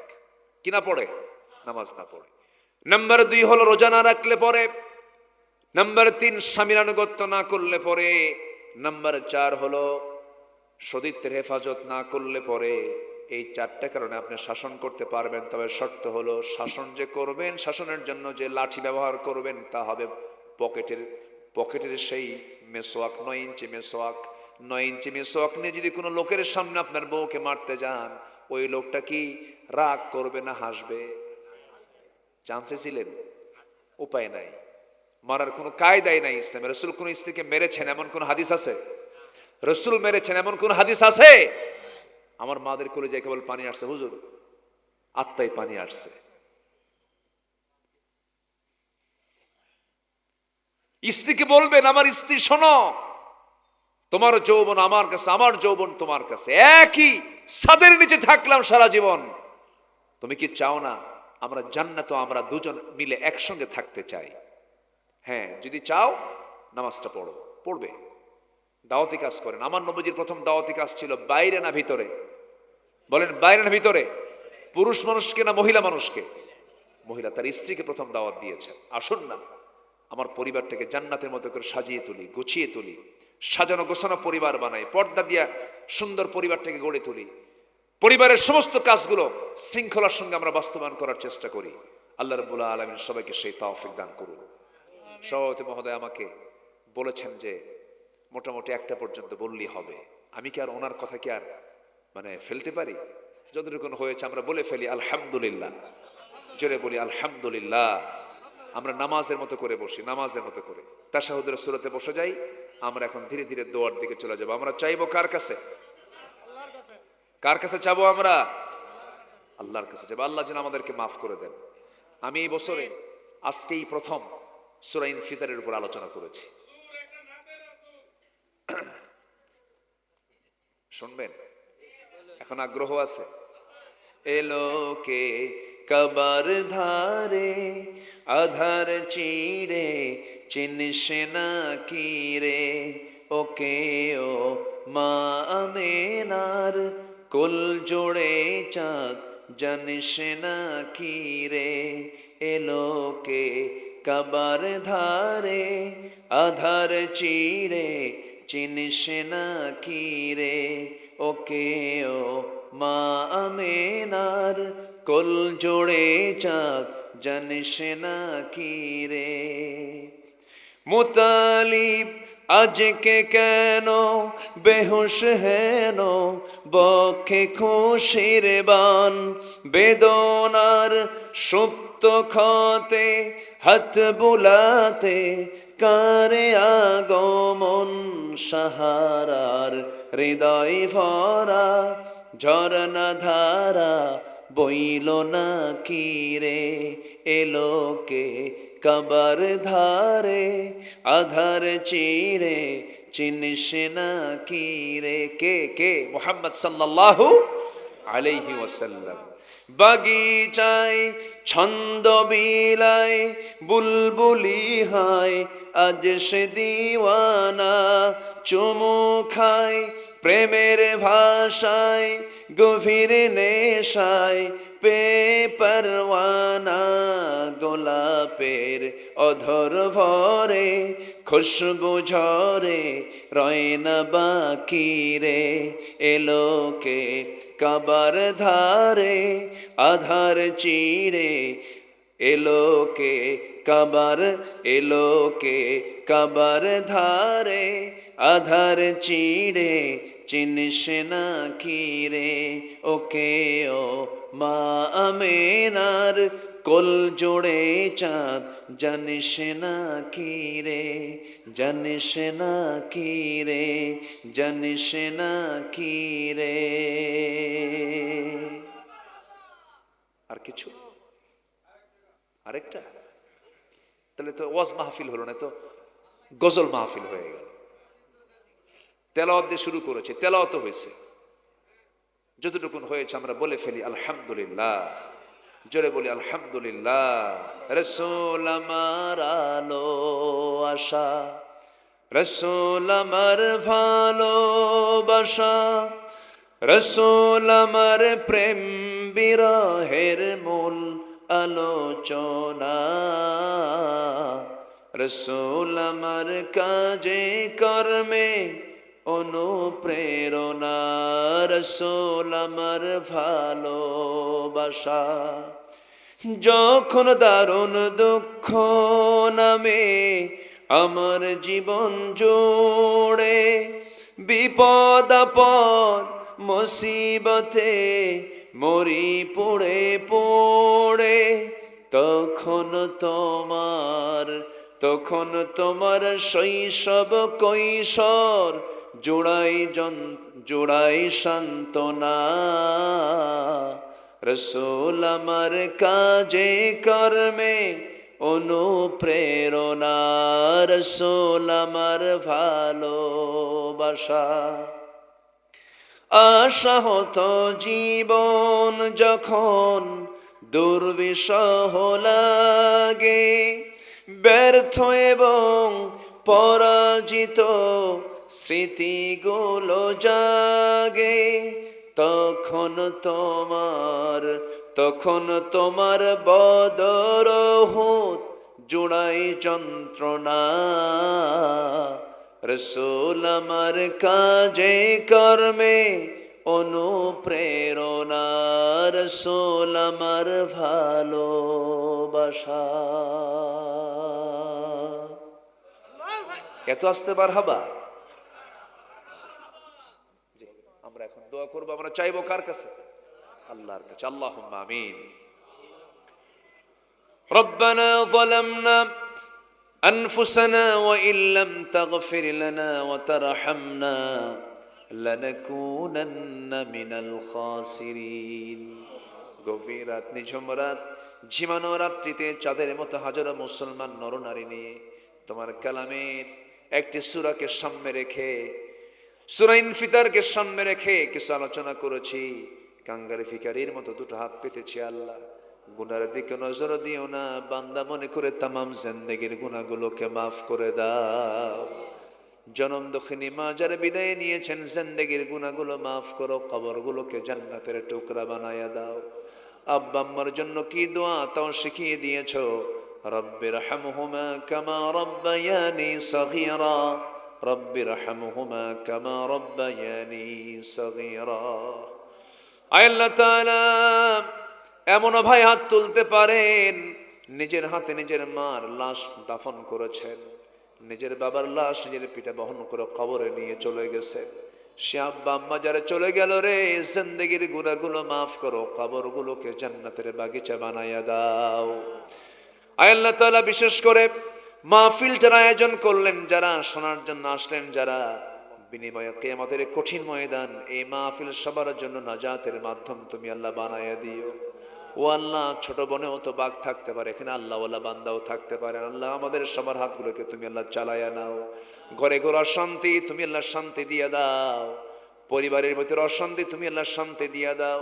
কি না পড়ে, নামাজ না পড়ে। নাম্বার 2 হলো রোজা না রাখলে পরে। নাম্বার 3 স্বামীর আনুগত্য না করলে পরে। নাম্বার 4 হলো সতীত্বের হেফাজত না করলে পরে। এই 4টা কারণে আপনি শাসন করতে পারবেন। তবে শর্ত হলো শাসন যে করবেন, শাসনের জন্য যে লাঠি ব্যবহার করবেন তা হবে পকেটের সেই মেসোয়াক, 9 ইঞ্চি মেসোয়াক। 9 ইঞ্চি মেসোয়াক নিয়ে যদি কোনো লোকের সামনে আপনার বউকে মারতে যান, ওই লোকটা কি রাগ করবে না হাসবে? চান্সে ছিলেন, উপায় নাই, মারার কোনো কায়দাই নাই ইসলামে। রসুল কোন স্ত্রীকে মেরেছেন এমন কোন হাদিস আছে? রসুল মেরেছেন এমন কোন হাদিস আছে? আমার মাদের কোলে যে কেবল পানি আসছে হুজুর, আত্মায় পানি আসছে। স্ত্রীকে বলবেন, আমার স্ত্রী শোনো, তোমার যৌবন আমার কাছে, আমার যৌবন তোমার কাছে, একই ছাদের নিচে থাকলাম সারা জীবন। তুমি কি চাও না আমরা জান্নাতে আমরা দুজন মিলে একসঙ্গে থাকতে চাই? হ্যাঁ, যদি চাও নামাজটা পড়বে, দাওয়াতি কাজ করেন। আমার নবীজির প্রথম দাওয়াতি কাজ ছিল বাইরে না ভিতরে? বলেন বাইরে না ভিতরে? পুরুষ মানুষকে না মহিলা মানুষকে? মহিলা তার স্ত্রীকে প্রথম দাওয়াত দিয়েছে, আসুন না আমার পরিবারটাকে জান্নাতের মতো করে সাজিয়ে তুলি, গুছিয়ে তুলি, সাজানো গোছানো পরিবার বানাই, পর্দা দিয়া সুন্দর পরিবারটাকে গড়ে তুলি। পরিবারের সমস্ত কাজগুলো শৃঙ্খলার সঙ্গে আমরা বাস্তবায়ন করার চেষ্টা করি। আল্লাহ রাব্বুল আলামিন সবাইকে সেই তৌফিক দান করুন। সভাপতি মহোদয় আমাকে বলেছেন যে মোটামুটি 1টা পর্যন্ত বললেই হবে। আমি কি আর ওনার কথা কি আর ফেলতে পারি? যতটুকু হয়েছে আমরা বলে ফেলি আলহামদুলিল্লাহ। জোরে বলি আলহামদুলিল্লাহ। আমরা নামাজের মতো করে বসি, নামাজের মতো করে তাশাহুদের সূরাতে বসে যাই। আমরা এখন ধীরে ধীরে দোয়ার দিকে চলে যাব। আমরা চাইবো কার কাছে? কার কাছে চাবো আমরা? আল্লাহর কাছে যাবো। আল্লাহ যেন আমাদেরকে মাফ করে দেন। আমি এই বছরে আজকেই প্রথম সূরা ইনফিতারের উপর আলোচনা করেছি। শুনবেন? এখন আগ্রহ আছে? এলোকে কবর ধারে আধার চিড়ে চিনিস না কি রে, ওকে ও মা আমেনার কুল জোড়ে চাঁদ জানিস না কি রে। এলোকে কবর ধারে আধার চিড়ে চিনিস না কি রে, ওকে ও মা আমেনার কোল জোড়ে চাঁদ জানিস না কি রে। মুতালিব আজকে কেন বেহুশ হেন, বক্ষে খুশির বান বেদনার সুপ্ত ক্ষতে হাত বুলাতে কারে আগমন সাহারার হৃদয় ভরা ঝরনা ধারা বইল না কি রে। এলোকে কবর ধারে আধার চিড়ে চিনিস না কি রে। কে? মুহাম্মদ সাল্লাল্লাহু আলাইহি ওয়াসাল্লাম। বাগিচায় ছন্দ বিলায় বুলবুলি হায়, আজ সে দিওয়ানা চুমু খায় প্রেমের ভাষায় গভীর নেশায় পে পরওয়ানা গোলাপের অধর ভরে খুশবু ঝরে রয় না বাকি রে। এলোকে কবর ধারে আধার চিড়ে এলোকে কবর ধারে আধার চিড়ে চিনিস না কি রে। ওকে ও মা আমেনার কোল জোড়ে চাঁদ জানিস না কি রে, জানিস না কি রে, জানিস না কি রে। আর কিছু? আরেকটা? তাহলে তো ওয়াজ মাহফিল হলো না, তো গজল মাহফিল হয়ে গেল। তেলাওয়াত দিয়ে শুরু করেছে, তেলাওয়াত হয়েছে, যতটুকুন হয়েছে আমরা বলে ফেলি আলহামদুলিল্লাহ। জোরে বলি আলহামদুলিল্লাহ। রসুল আমার আলো আশা, রসুল আমার ভালোবাসা, রসুল আমার প্রেম বিরহের মূল আলোচনা, রসুল আমার কাজে কর্মে অনুপ্রেরণা, রসুল আমার ভালোবাসা। যখন দারুণ দুঃখ নামে আমার জীবন জোড়ে, বিপদ আপদ মুসিবতে মরি পড়ে পড়ে, তখন তোমার শৈশব কৈশোর জোড়াই সান্ত্বনা, রসুল আমার কাজে কর্মে অনুপ্রেরণা, রসুল আমার ভালোবাসা। আশাহত জীবন যখন দুর্বিষহ লাগে, ব্যর্থ এবং পরাজিত স্মৃতিগুলো জাগে, তখন তোমার বদর উহুদ জোড়াই যন্ত্রণা, রসুল আমার কাজে কর্মে অনুপ্রেরণা, রসুল আমার ভালোবাসা। এত আসতে মারহাবা। আমরা এখন দোয়া করবো, আমরা চাইবো কার কাছে? আল্লাহর কাছে। আল্লাহুম্মা আমিন। রব্বানা যালামনা আনফুসানা ওয়া ইল্লাম তাগফির লানা ওয়া তারহামনা লানাকুনান্না মিনাল খাসিরিন। গভীর রাত, নিঝুম রাত, ঝিমানো রাত্রিতে চাঁদের মতো হাজারো মুসলমান নরনারী নিয়ে তোমার কালামের একটি সূরাকে সামনে রেখে, সূরা ইনফিতারকে সামনে রেখে কিছু আলোচনা করেছি। কাঙ্গারি ফিকারির মতো দুটো হাত পেতেছি। আল্লাহ, গুনার দিকে নজর দিও না, বান্দা মনে করে তামাম জিন্দেগির গুনাহগুলোকে মাফ করে দাও। জনম দক্ষিণী মা যারা বিদায় নিয়েছেন, জিন্দেগির গুনাহগুলো মাফ করো, কবরগুলোকে জান্নাতের টুকরা বানায়া দাও। আব্বা আম্মার জন্য কি দোয়া তাও শিখিয়ে দিয়েছো। রব্বিরহামহুমা কামা রব্বায়ানি সগীরা, রব্বিরহামহুমা কামা রব্বায়ানি সগীরা। আল্লাহ তাআলা এমন ভাই হাত তুলতে পারেন, নিজের হাতে নিজের মার লাশ দাফন করেছেন, নিজের বাবার লাশ নিজের পিঠে বহন করে কবরে নিয়ে চলে গেছে। সে আব্বা আম্মা যারা চলে গেল রে, জিন্দেগির গুনাহগুলো মাফ করো, কবরগুলোকে জান্নাতের বাগিচা বানায়া দাও। আল্লাহ তাআলা বিশেষ করে মাহফিলটার আয়োজন করলেন, যারা শোনার জন্য আসলেন, যারা বিনিময়ে কিয়ামতের কঠিন ময়দান, এই মাহফিল সবার জন্য নাজাতের মাধ্যম তুমি আল্লাহ বানায়া দিও। ও আল্লাহ, ছোট বোনেও তো বাঘ থাকতে পারে, এখানে আল্লাহওয়ালা বান্দাও থাকতে পারে। আল্লাহ, আমাদের সবার হাতগুলোকে তুমি আল্লাহ চালায়া নাও। ঘরে ঘরে অশান্তি তুমি আল্লাহ শান্তি দিয়ে দাও, পরিবারের ভিতরে অশান্তি তুমি আল্লাহ শান্তি দিয়ে দাও।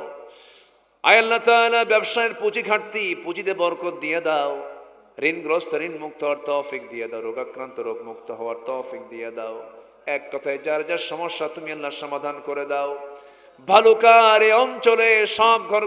আয় আল্লাহ তাআলা, ব্যবসায়ের পুঁজি ঘাটতি, পুঁজিতে বরকত দিয়ে দাও। ঋণগ্রস্ত ঋণ মুক্ত হওয়ার তৌফিক দিয়ে দাও, রোগাক্রান্ত রোগ মুক্ত হওয়ার তৌফিক দিয়ে দাও। এক কথায় যার যার সমস্যা তুমি আল্লাহ সমাধান করে দাও। ভালুকার এই অঞ্চলে সব ঘর